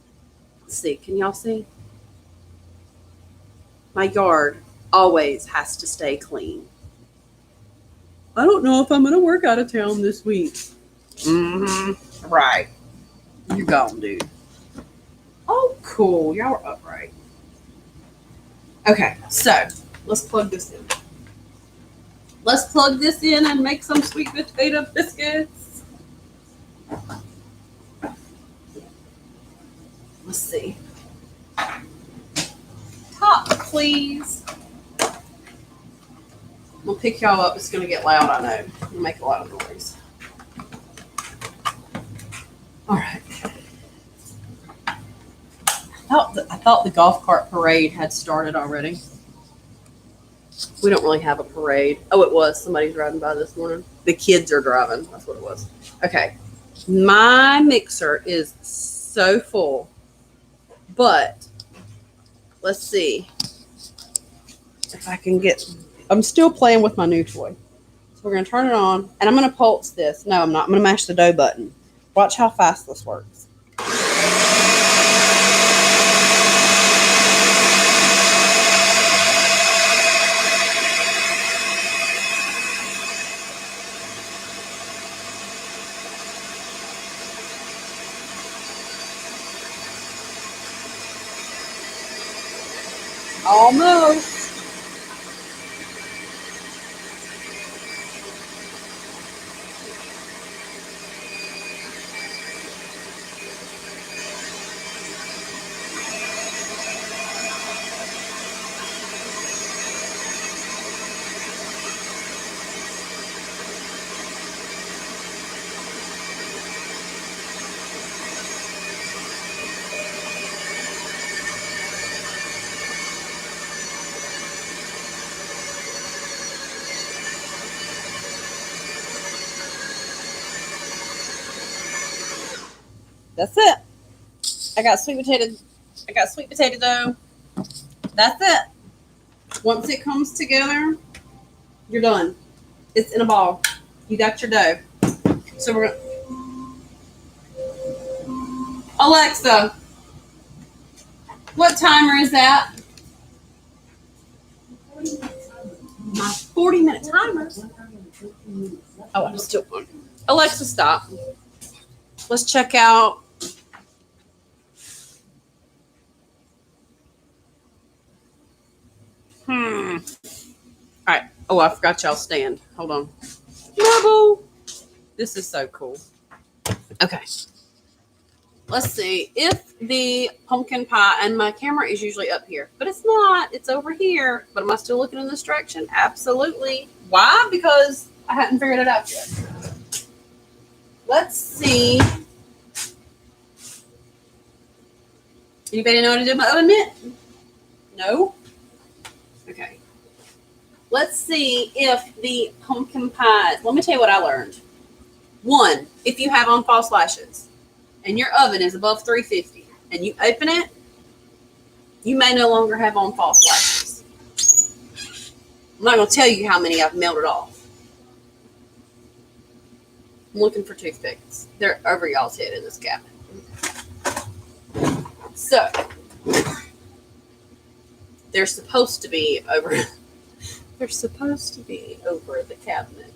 Let's see. Can y'all see? My yard always has to stay clean. I don't know if I'm going to work out of town this week. Mm-hmm. Right. You're gone, dude. Oh, cool. Y'all are upright. Okay, so let's plug this in. Let's plug this in and make some sweet potato biscuits. Let's see. Top, please. I'm gonna pick y'all up. It's gonna get loud, I know. It'll make a lot of noise. All right. I thought the golf cart parade had started already. We don't really have a parade. Oh, it was. Somebody's riding by this morning. The kids are driving. That's what it was. Okay. My mixer is so full. But let's see if I can get. I'm still playing with my new toy. So we're going to turn it on. And I'm going to pulse this. No, I'm not. I'm going to mash the dough button. Watch how fast this works. Almost. That's it. I got sweet potato dough. That's it. Once it comes together, you're done. It's in a ball. You got your dough. So we're gonna Alexa, what timer is that? My 40-minute timer. Oh, I'm still on. Alexa, stop. Let's check out. All right. Oh, I forgot y'all stand. Hold on. Marble. This is so cool. Okay. Let's see if the pumpkin pie, and my camera is usually up here, but it's not. It's over here. But am I still looking in this direction? Absolutely. Why? Because I hadn't figured it out yet. Let's see. Anybody know how to do my oven mitt? No? Okay. Let's see if the pumpkin pies. Let me tell you what I learned. One, if you have on false lashes and your oven is above 350 and you open it, you may no longer have on false lashes. I'm not going to tell you how many I've melted off. I'm looking for toothpicks. They're over y'all's head in this cabinet. So, they're supposed to be over. They're supposed to be over the cabinet.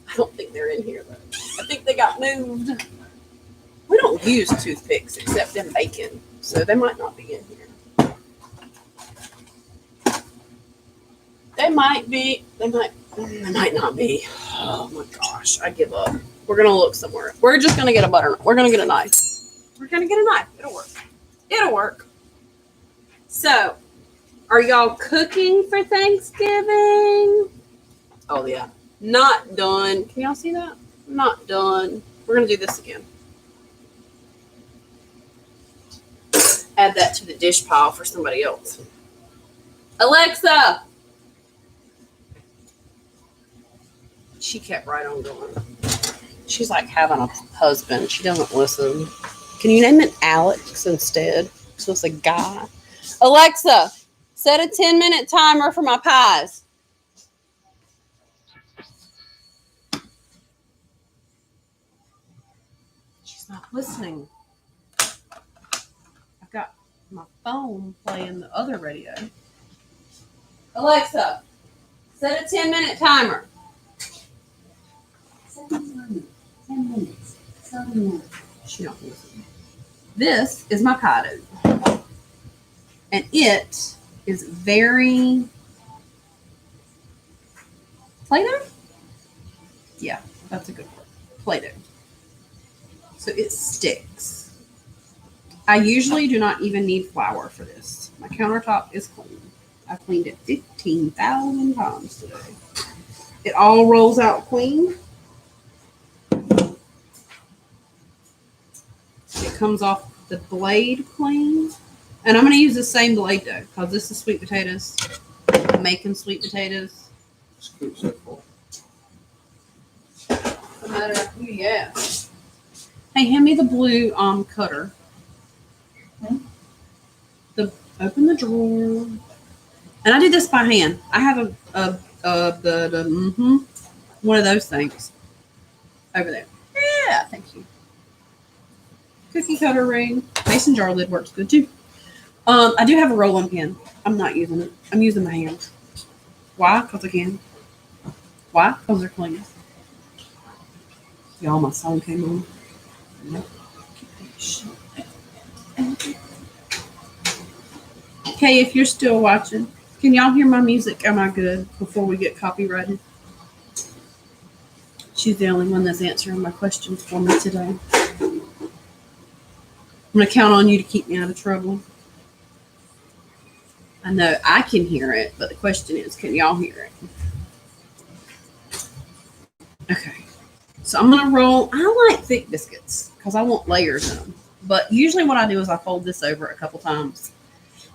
I don't think they're in here though. I think they got moved. We don't use toothpicks except in bacon, so they might not be in here. They might be. They might not be. Oh my gosh, I give up. We're gonna look somewhere. We're just gonna get a butter. We're gonna get a knife. We're gonna get a knife. It'll work. It'll work. So, are y'all cooking for Thanksgiving? Oh yeah. Not done. Can y'all see that? Not done. We're gonna do this again. Add that to the dish pile for somebody else. Alexa! She kept right on going. She's like having a husband. She doesn't listen. Can you name it Alex instead? So it's a guy. Alexa, set a 10-minute timer for my pies. She's not listening. I've got my phone playing the other radio. Alexa, set a 10-minute timer. 10 minutes. Starting now. She don't listen. This is my Play-Doh. And it is very Play-Doh? Yeah, that's a good word. Play-Doh. So it sticks. I usually do not even need flour for this. My countertop is clean. I cleaned it 15,000 times today. It all rolls out clean. It comes off the blade clean. And I'm going to use the same blade though, because this is sweet potatoes. I'm making sweet potatoes. Scoops it full. No matter who you ask. Hey, hand me the blue cutter. Open the drawer. And I did this by hand. I have one of those things over there. Yeah, thank you. Cookie cutter ring. Mason jar lid works good too. I do have a rolling pin. I'm not using it. I'm using my hands. Why? Because I can. Why? Because they're clean. Y'all, my song came on. Nope. Okay, if you're still watching, can y'all hear my music? Am I good before we get copyrighted? She's the only one that's answering my questions for me today. I'm going to count on you to keep me out of trouble. I know I can hear it, but the question is, can y'all hear it? Okay. So I'm going to roll. I like thick biscuits because I want layers in them. But usually what I do is I fold this over a couple times.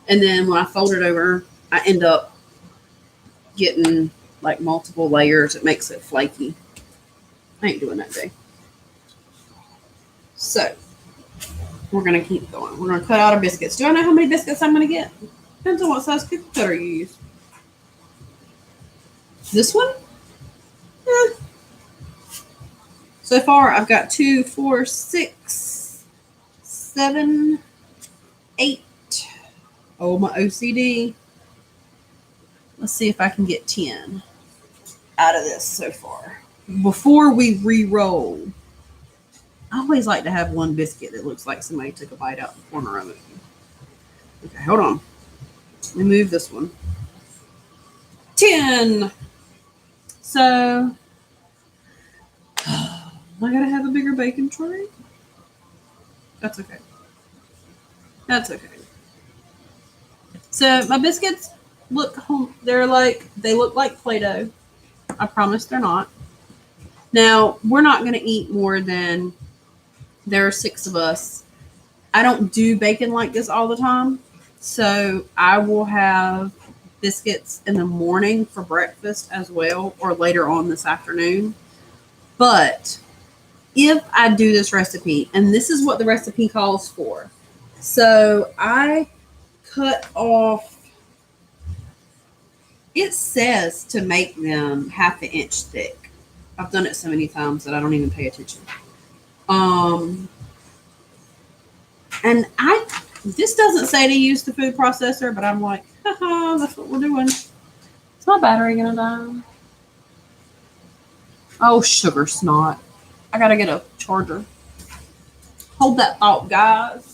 And then when I fold it over, I end up getting like multiple layers. It makes it flaky. I ain't doing that today. So we're going to keep going. We're going to cut out our biscuits. Do I know how many biscuits I'm going to get? Depends on what size cookie cutter you use. This one? Yeah. So far, I've got 2, 4, 6, 7, 8. Oh, my OCD. Let's see if I can get 10 out of this so far. Before we re-roll, I always like to have one biscuit that looks like somebody took a bite out the corner of it. Okay, hold on. Let me move this one. 10. So, I gotta have a bigger baking tray. That's okay. That's okay. So my biscuits look home. They look like Play-Doh. I promise they're not. Now we're not gonna eat more than. There are 6 of us. I don't do bacon like this all the time, so I will have biscuits in the morning for breakfast as well, or later on this afternoon. But if I do this recipe, and this is what the recipe calls for, so I cut off. It says to make them 1/2 inch thick. I've done it so many times that I don't even pay attention. And this doesn't say to use the food processor, but I'm like, haha, that's what we're doing. Is my battery gonna die? Oh, sugar snot. I gotta get a charger. Hold that thought, guys.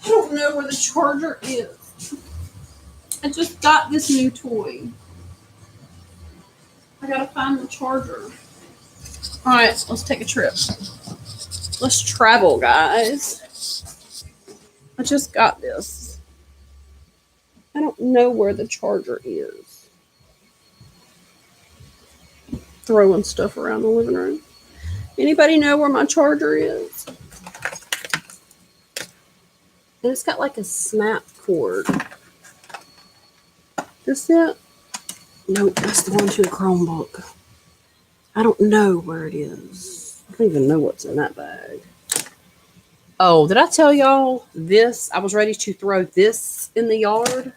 I don't know where the charger is. I just got this new toy. I gotta find the charger. All right, let's take a trip. Let's travel, guys. I just got this. I don't know where the charger is. Throwing stuff around the living room. Anybody know where my charger is? And it's got like a snap cord. This it? Nope, that's the one to a Chromebook. I don't know where it is. don't even know what's in that bag. Oh, did I tell y'all this? I was ready to throw this in the yard.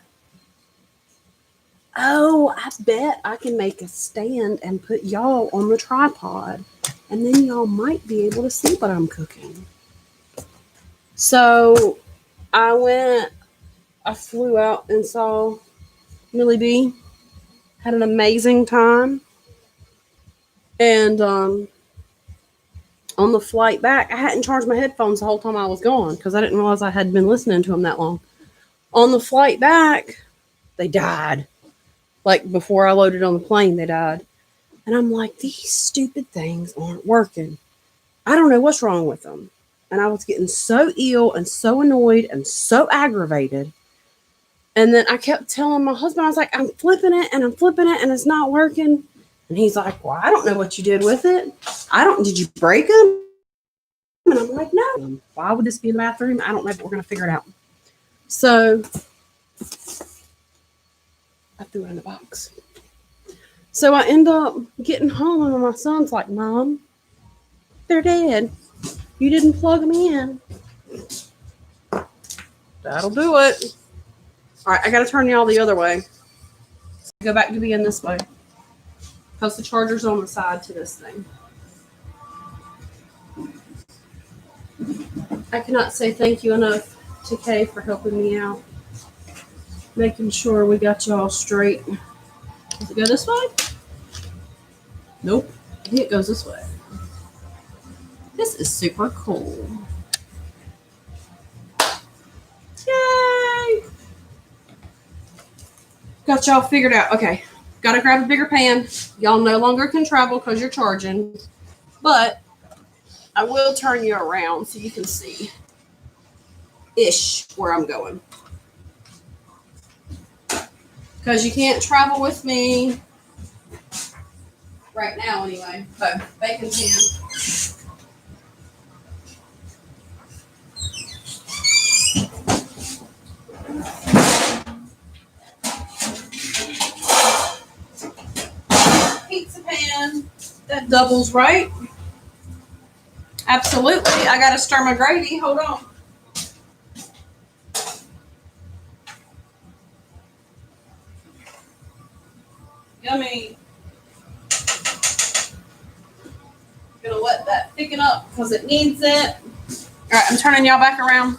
Oh, I bet I can make a stand and put y'all on the tripod. And then y'all might be able to see what I'm cooking. So I flew out and saw Millie B. Had an amazing time. And on the flight back, I hadn't charged my headphones the whole time I was gone because I didn't realize I had been listening to them that long. On the flight back, they died. Like before I loaded on the plane, they died. And I'm like, these stupid things aren't working. I don't know what's wrong with them. And I was getting so ill and so annoyed and so aggravated. And then I kept telling my husband, I was like, I'm flipping it and it's not working. And he's like, well, I don't know what you did with it. Did you break them? And I'm like, no. Why would this be in the bathroom? I don't know, but we're going to figure it out. So I threw it in the box. So I end up getting home and my son's like, Mom, they're dead. You didn't plug them in. That'll do it. All right, I got to turn y'all the other way. Go back to being this way. Because the charger's on the side to this thing. I cannot say thank you enough to Kay for helping me out. Making sure we got y'all straight. Does it go this way? Nope. I think it goes this way. This is super cool. Yay! Got y'all figured out. Okay. Gotta grab a bigger pan. Y'all no longer can travel because you're charging. But I will turn you around so you can see ish where I'm going. Because you can't travel with me right now anyway. So, bacon pan. Pizza pan. That doubles, right? Absolutely. I got to stir my gravy. Hold on. Yummy. Gonna let that thicken up because it needs it. All right, I'm turning y'all back around.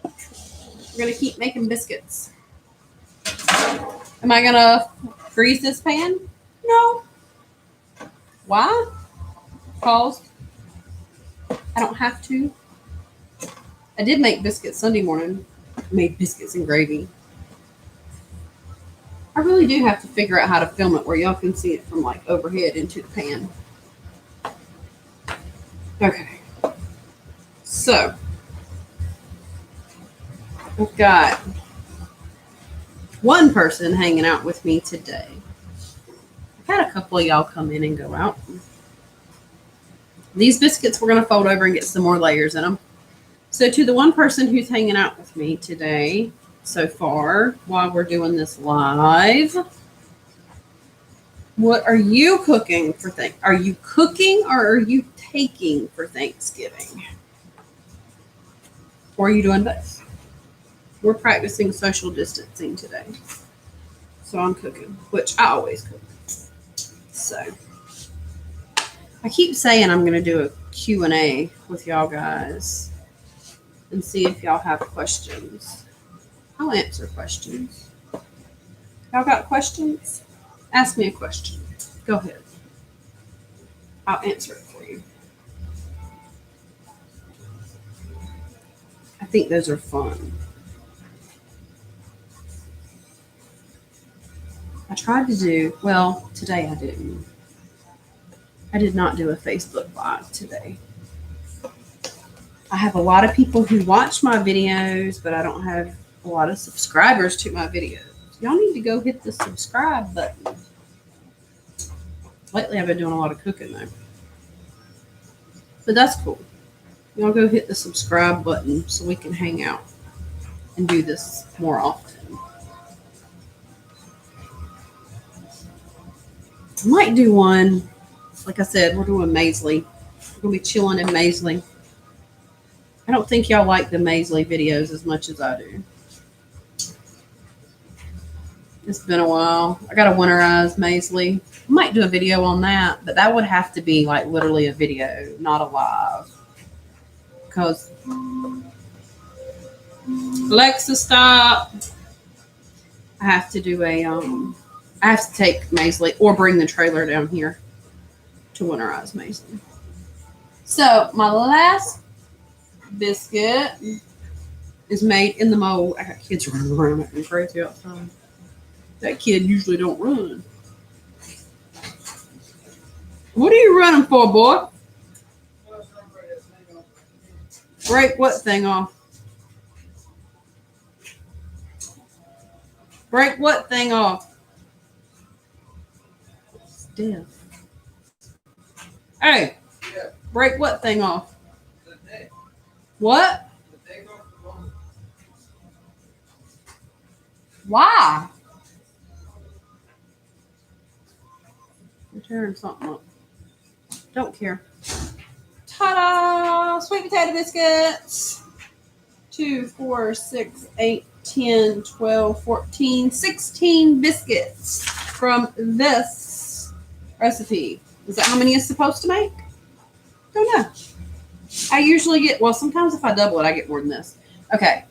We're gonna keep making biscuits. Am I gonna grease this pan? No. Why? Because I don't have to. I did make biscuits Sunday morning. I made biscuits and gravy. I really do have to figure out how to film it where y'all can see it from like overhead into the pan. Okay. So, I've got one person hanging out with me today. I've had a couple of y'all come in and go out. These biscuits we're going to fold over and get some more layers in them. So to the one person who's hanging out with me today so far while we're doing this live, what are you cooking for Thanksgiving? Are you cooking or are you taking for Thanksgiving? Or are you doing both? We're practicing social distancing today. So I'm cooking, which I always cook. So I keep saying I'm going to do a Q&A with y'all guys and see if y'all have questions. I'll answer questions. Y'all got questions? Ask me a question. Go ahead. I'll answer it for you. I think those are fun. I tried to do, well, today I didn't. I did not do a Facebook Live today. I have a lot of people who watch my videos, but I don't have a lot of subscribers to my videos. Y'all need to go hit the subscribe button. Lately, I've been doing a lot of cooking, though. But that's cool. Y'all go hit the subscribe button so we can hang out and do this more often. I might do one, like I said, we're doing Maisley We'll be chilling in Maisley. I don't think y'all like the Maisley videos as much as I do. It's been a while. I got to winterize Maisley. I might do a video on that, but that would have to be like literally a video, not a live. Because Alexa, stop. I have to do a I have to take Maisley or bring the trailer down here to winterize Maisley. So my last biscuit is made in the mold. I got kids running around acting crazy outside. That kid usually don't run. What are you running for, boy? Break what thing off? Break what thing off? Stiff. Hey, break what thing off? What? Why? I'm tearing something up. Don't care. Ta-da! Sweet potato biscuits. 2, 4, 6, 8, 10, 12, 14, 16 biscuits from this recipe. Is that how many it's supposed to make? Don't know. I usually get, well, sometimes if I double it, I get more than this. Okay.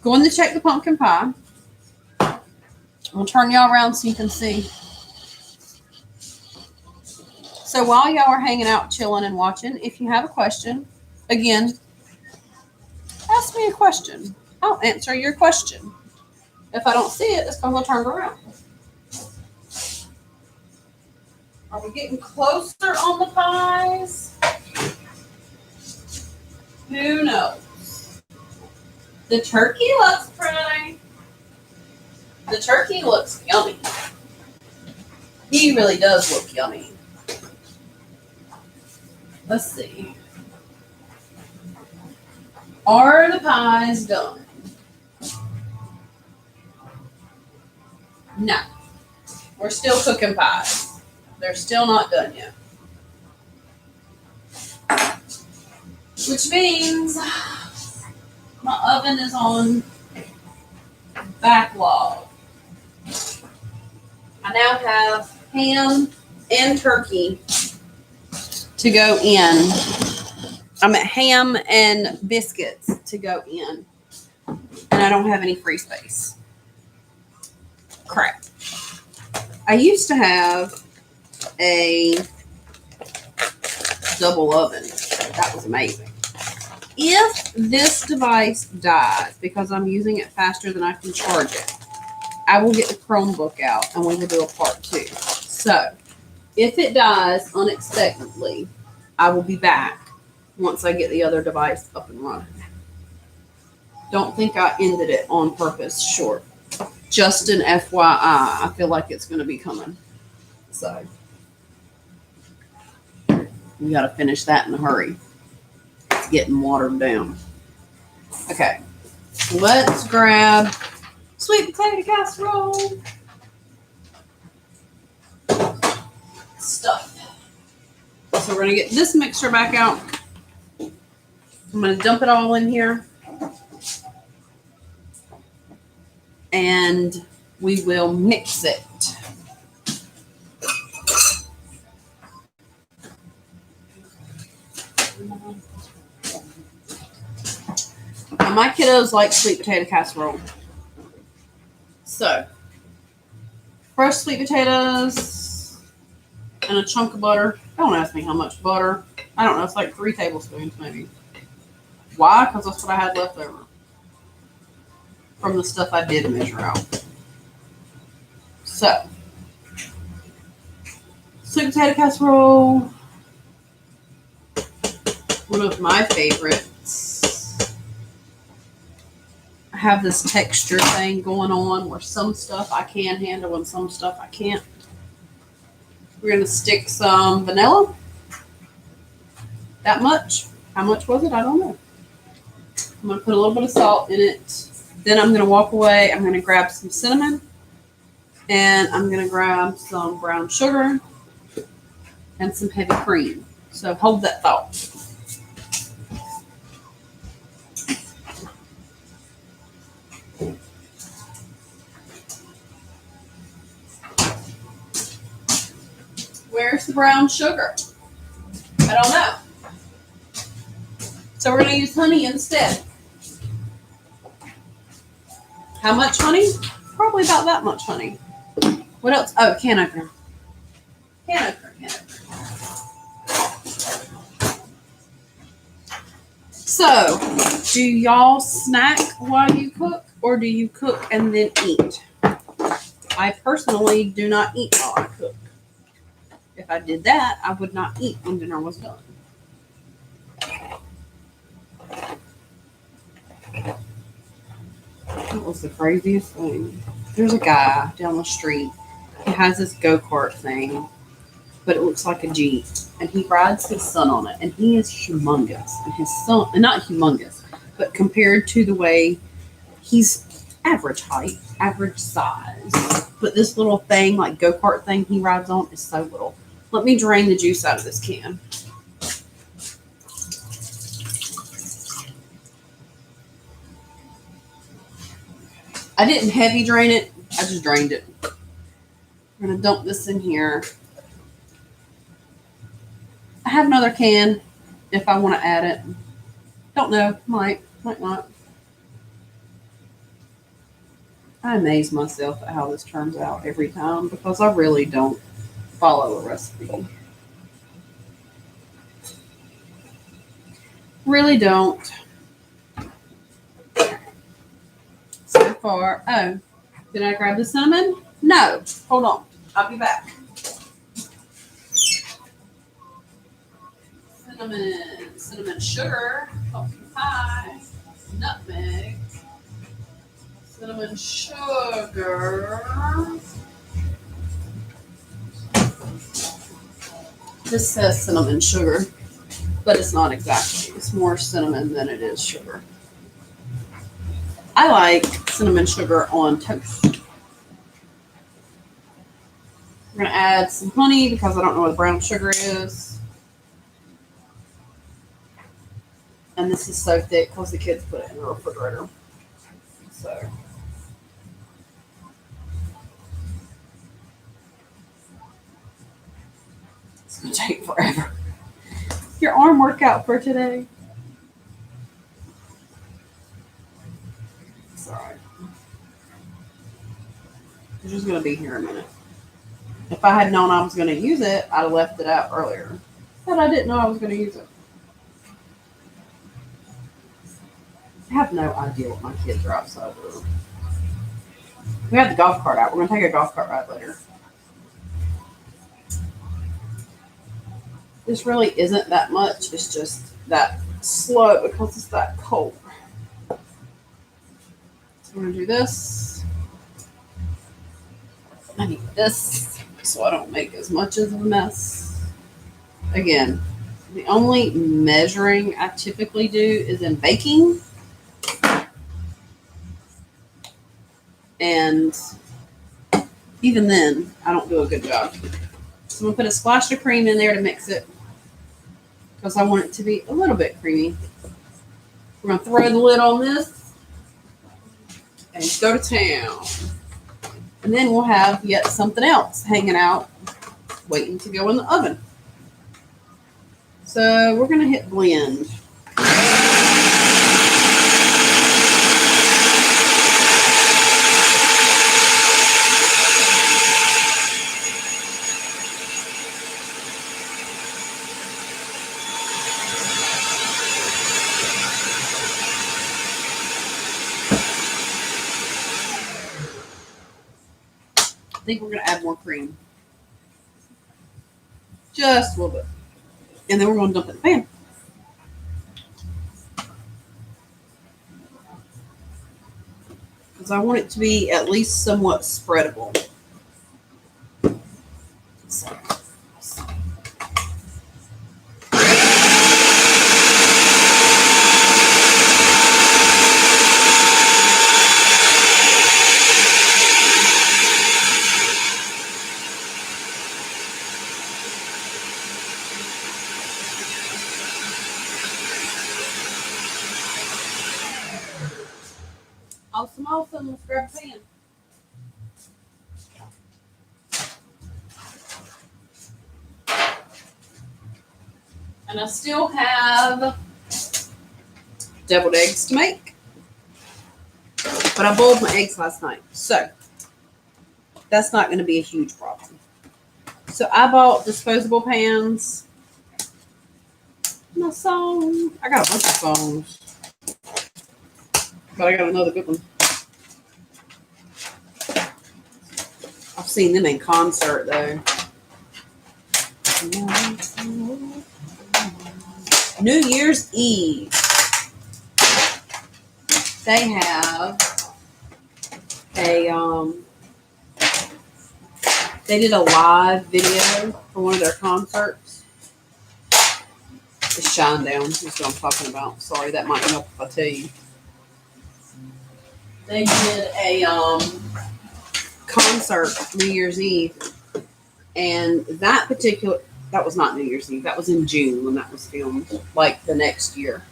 Going to check the pumpkin pie. I'll turn y'all around so you can see. So while y'all are hanging out, chilling and watching, if you have a question, again, ask me a question. I'll answer your question. If I don't see it, it's because I turned around. Are we getting closer on the pies? Who knows? The turkey looks pretty. The turkey looks yummy. He really does look yummy. Let's see. Are the pies done? No. We're still cooking pies. They're still not done yet. Which means my oven is on backlog. I now have ham and turkey to go in. I'm at ham and biscuits to go in. And I don't have any free space. Crap. I used to have a double oven. That was amazing. If this device dies because I'm using it faster than I can charge it, I will get the Chromebook out and we will do a part 2. So, if it dies unexpectedly, I will be back once I get the other device up and running. Don't think I ended it on purpose short. Just an FYI, I feel like it's going to be coming. So, we got to finish that in a hurry. It's getting watered down. Okay, let's grab sweet potato casserole. Stuff. So we're going to get this mixture back out. I'm going to dump it all in here. And we will mix it. Now my kiddos like sweet potato casserole. So, fresh sweet potatoes and a chunk of butter. Don't ask me how much butter. I don't know. It's like 3 tablespoons maybe. Why? Because that's what I had left over from the stuff I did measure out. So, sweet potato casserole. One of my favorites. I have this texture thing going on where some stuff I can handle and some stuff I can't. We're going to stick some vanilla. That much. How much was it? I don't know. I'm going to put a little bit of salt in it. Then I'm going to walk away. I'm going to grab some cinnamon. And I'm going to grab some brown sugar and some heavy cream. So hold that thought. Where's the brown sugar? I don't know. So we're going to use honey instead. How much honey? Probably about that much honey. What else? Oh, can opener. Can opener. Can opener. So, do y'all snack while you cook, or do you cook and then eat? I personally do not eat while I cook. If I did that, I would not eat when dinner was done. That was the craziest thing. There's a guy down the street. He has this go-kart thing, but it looks like a Jeep. And he rides his son on it. And he is humongous. And his son, not humongous, but compared to the way he's average height, average size. But this little thing, like go-kart thing he rides on, is so little. Let me drain the juice out of this can. I didn't heavy drain it. I just drained it. I'm going to dump this in here. I have another can if I want to add it. Don't know. Might not. I amaze myself at how this turns out every time because I really don't follow a recipe. Really don't. So far. Oh, did I grab the cinnamon? No. Hold on. I'll be back. Cinnamon sugar, pumpkin pie, nutmeg, cinnamon sugar. This says cinnamon sugar, but it's not exactly. It's more cinnamon than it is sugar. I like cinnamon sugar on toast. We're going to add some honey because I don't know what the brown sugar is. And this is so thick because the kids put it in the refrigerator. So. It's going to take forever. Your arm workout for today. It's all right. It's just going to be here a minute. If I had known I was going to use it, I'd have left it out earlier. But I didn't know I was going to use it. I have no idea what my kids are outside doing. We have the golf cart out. We're going to take a golf cart ride later. This really isn't that much. It's just that slow because it's that cold. So we're going to do this. I need this so I don't make as much of a mess. Again, the only measuring I typically do is in baking. And even then, I don't do a good job. So I'm going to put a splash of cream in there to mix it because I want it to be a little bit creamy. We're going to throw the lid on this and go to town. And then we'll have yet something else hanging out, waiting to go in the oven. So we're going to hit blend. I think we're going to add more cream. Just a little bit. And then we're going to dump it in the pan. Because I want it to be at least somewhat spreadable. So. Awesome, awesome. Let's grab a pan. And I still have deviled eggs to make. But I boiled my eggs last night. So that's not going to be a huge problem. So I bought disposable pans. My song. I got a bunch of songs. But I got another good one. I've seen them in concert though. New Year's Eve. They have a they did a live video for one of their concerts. It's Shinedown, is what I'm talking about. Sorry, that might help if I tell you. They did a concert New Year's Eve, and that was not New Year's Eve. That was in June when that was filmed, like the next year.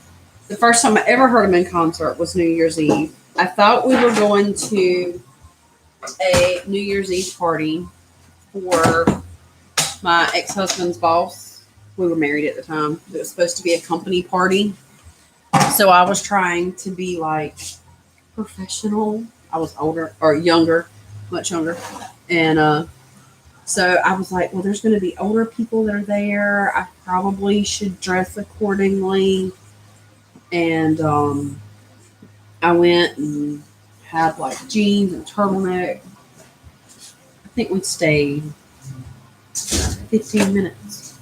The first time I ever heard them in concert was New Year's Eve. I thought we were going to a New Year's Eve party for my ex-husband's boss. We were married at the time. It was supposed to be a company party. So I was trying to be like professional. I was older or younger, much younger. And so I was like, well, there's going to be older people that are there. I probably should dress accordingly. And I went and had like jeans and turtleneck. I think we stayed 15 minutes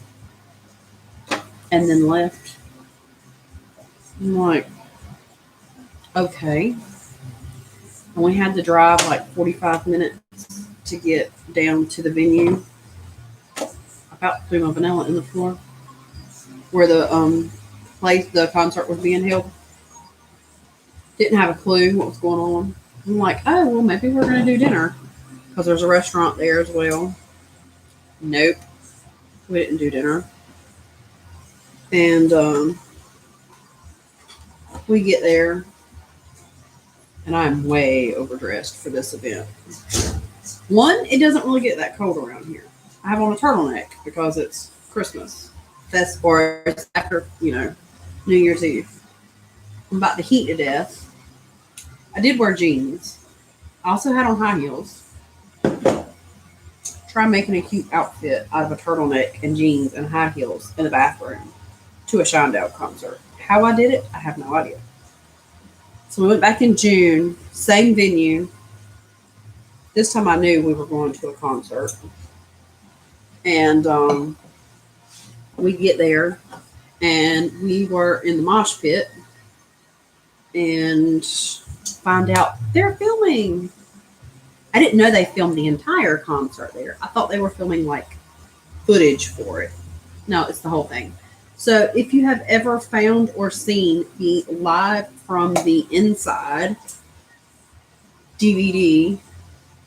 and then left. I'm like, okay. And we had to drive like 45 minutes to get down to the venue. I about threw my vanilla in the floor where the concert was being held. Didn't have a clue what was going on. I'm like, oh, well, maybe we're going to do dinner because there's a restaurant there as well. Nope. We didn't do dinner. And we get there, and I'm way overdressed for this event. One, it doesn't really get that cold around here. I have on a turtleneck because it's Christmas. It's after, New Year's Eve. I'm about to heat to death. I did wear jeans. I also had on high heels. Try making a cute outfit out of a turtleneck and jeans and high heels in the bathroom to a Shinedown concert. How I did it, I have no idea. So we went back in June, same venue. This time I knew we were going to a concert. And we get there, and we were in the mosh pit and find out they're filming. I didn't know they filmed the entire concert there. I thought they were filming like footage for it. No, it's the whole thing. So if you have ever found or seen the Live from the Inside DVD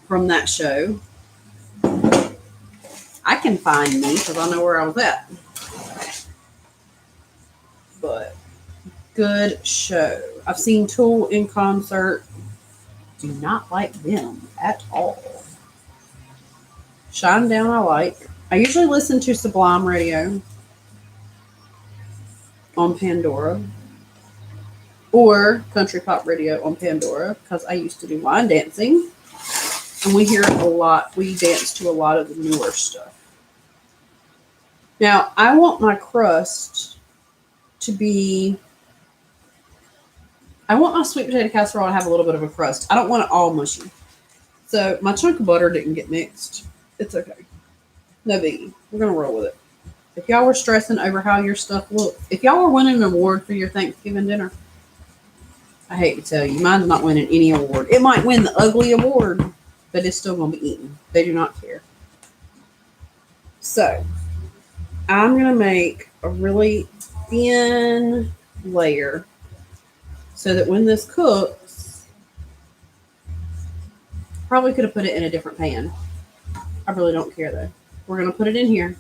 from that show, I can find me because I know where I was at. But good show. I've seen Tool in concert. Do not like them at all. Shinedown I like. I usually listen to Sublime Radio on Pandora or Country Pop Radio on Pandora because I used to do line dancing, and we hear it a lot. We dance to a lot of the newer stuff. Now, I want my crust to be... I want my sweet potato casserole to have a little bit of a crust. I don't want it all mushy. So my chunk of butter didn't get mixed. It's okay. No biggie. We're going to roll with it. If y'all were stressing over how your stuff looked, if y'all were winning an award for your Thanksgiving dinner, I hate to tell you, mine's not winning any award. It might win the ugly award, but it's still going to be eaten. They do not care. So I'm going to make a really thin layer so that when this cooks, probably could have put it in a different pan. I really don't care though. We're going to put it in here.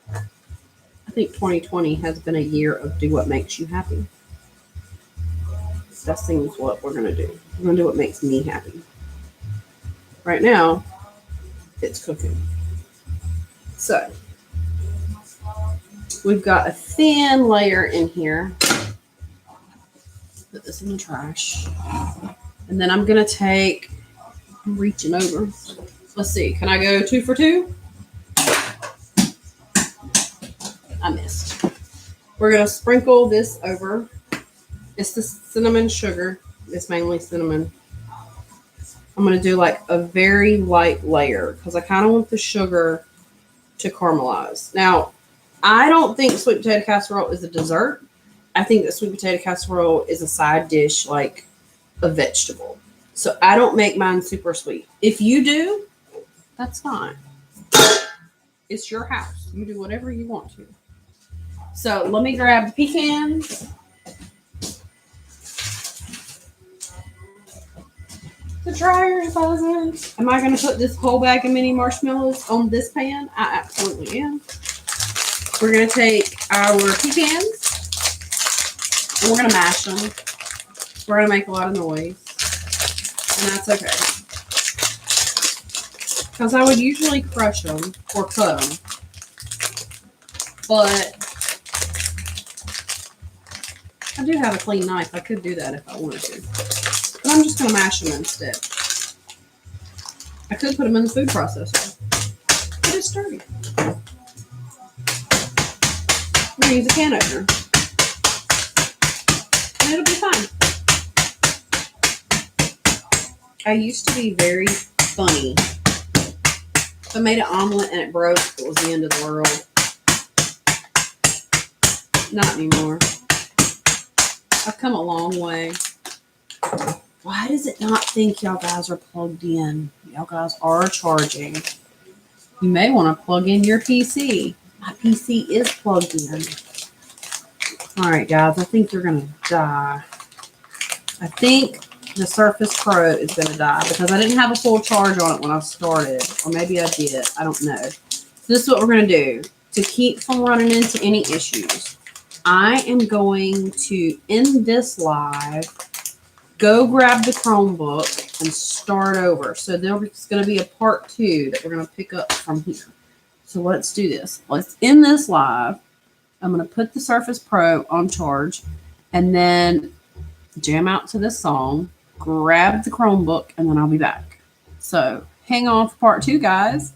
I think 2020 has been a year of do what makes you happy. That seems what we're gonna do. We're gonna do what makes me happy. Right now, it's cooking. So we've got a thin layer in here. Put this in the trash. And then I'm gonna take, I'm reaching over. Let's see, can I go 2 for 2? I missed. We're gonna sprinkle this over. It's the cinnamon sugar. It's mainly cinnamon. I'm gonna do like a very light layer because I kind of want the sugar to caramelize. Now, I don't think sweet potato casserole is a dessert. I think that sweet potato casserole is a side dish, like a vegetable. So I don't make mine super sweet. If you do, that's fine. It's your house. You do whatever you want to. So let me grab the pecans. The dryer is buzzing. Am I going to put this whole bag of mini marshmallows on this pan? I absolutely am. We're going to take our pecans and we're going to mash them. We're going to make a lot of noise. And that's okay. Because I would usually crush them or cut them. But I do have a clean knife. I could do that if I wanted to. But I'm just going to mash them instead. I could put them in the food processor. But it's dirty. I'm going to use a can opener. And it'll be fine. I used to be very funny. If I made an omelet and it broke, it was the end of the world. Not anymore. I've come a long way. Why does it not think y'all guys are plugged in? Y'all guys are charging. You may want to plug in your PC. My PC is plugged in. All right, guys, I think you're going to die. I think the Surface Pro is going to die because I didn't have a full charge on it when I started. Or maybe I did. I don't know. So this is what we're going to do. To keep from running into any issues, I am going to end this live, go grab the Chromebook, and start over. So there's going to be a part 2 that we're going to pick up from here. So let's do this. Let's end this live. I'm going to put the Surface Pro on charge and then jam out to this song, grab the Chromebook, and then I'll be back. So hang on for part 2, guys.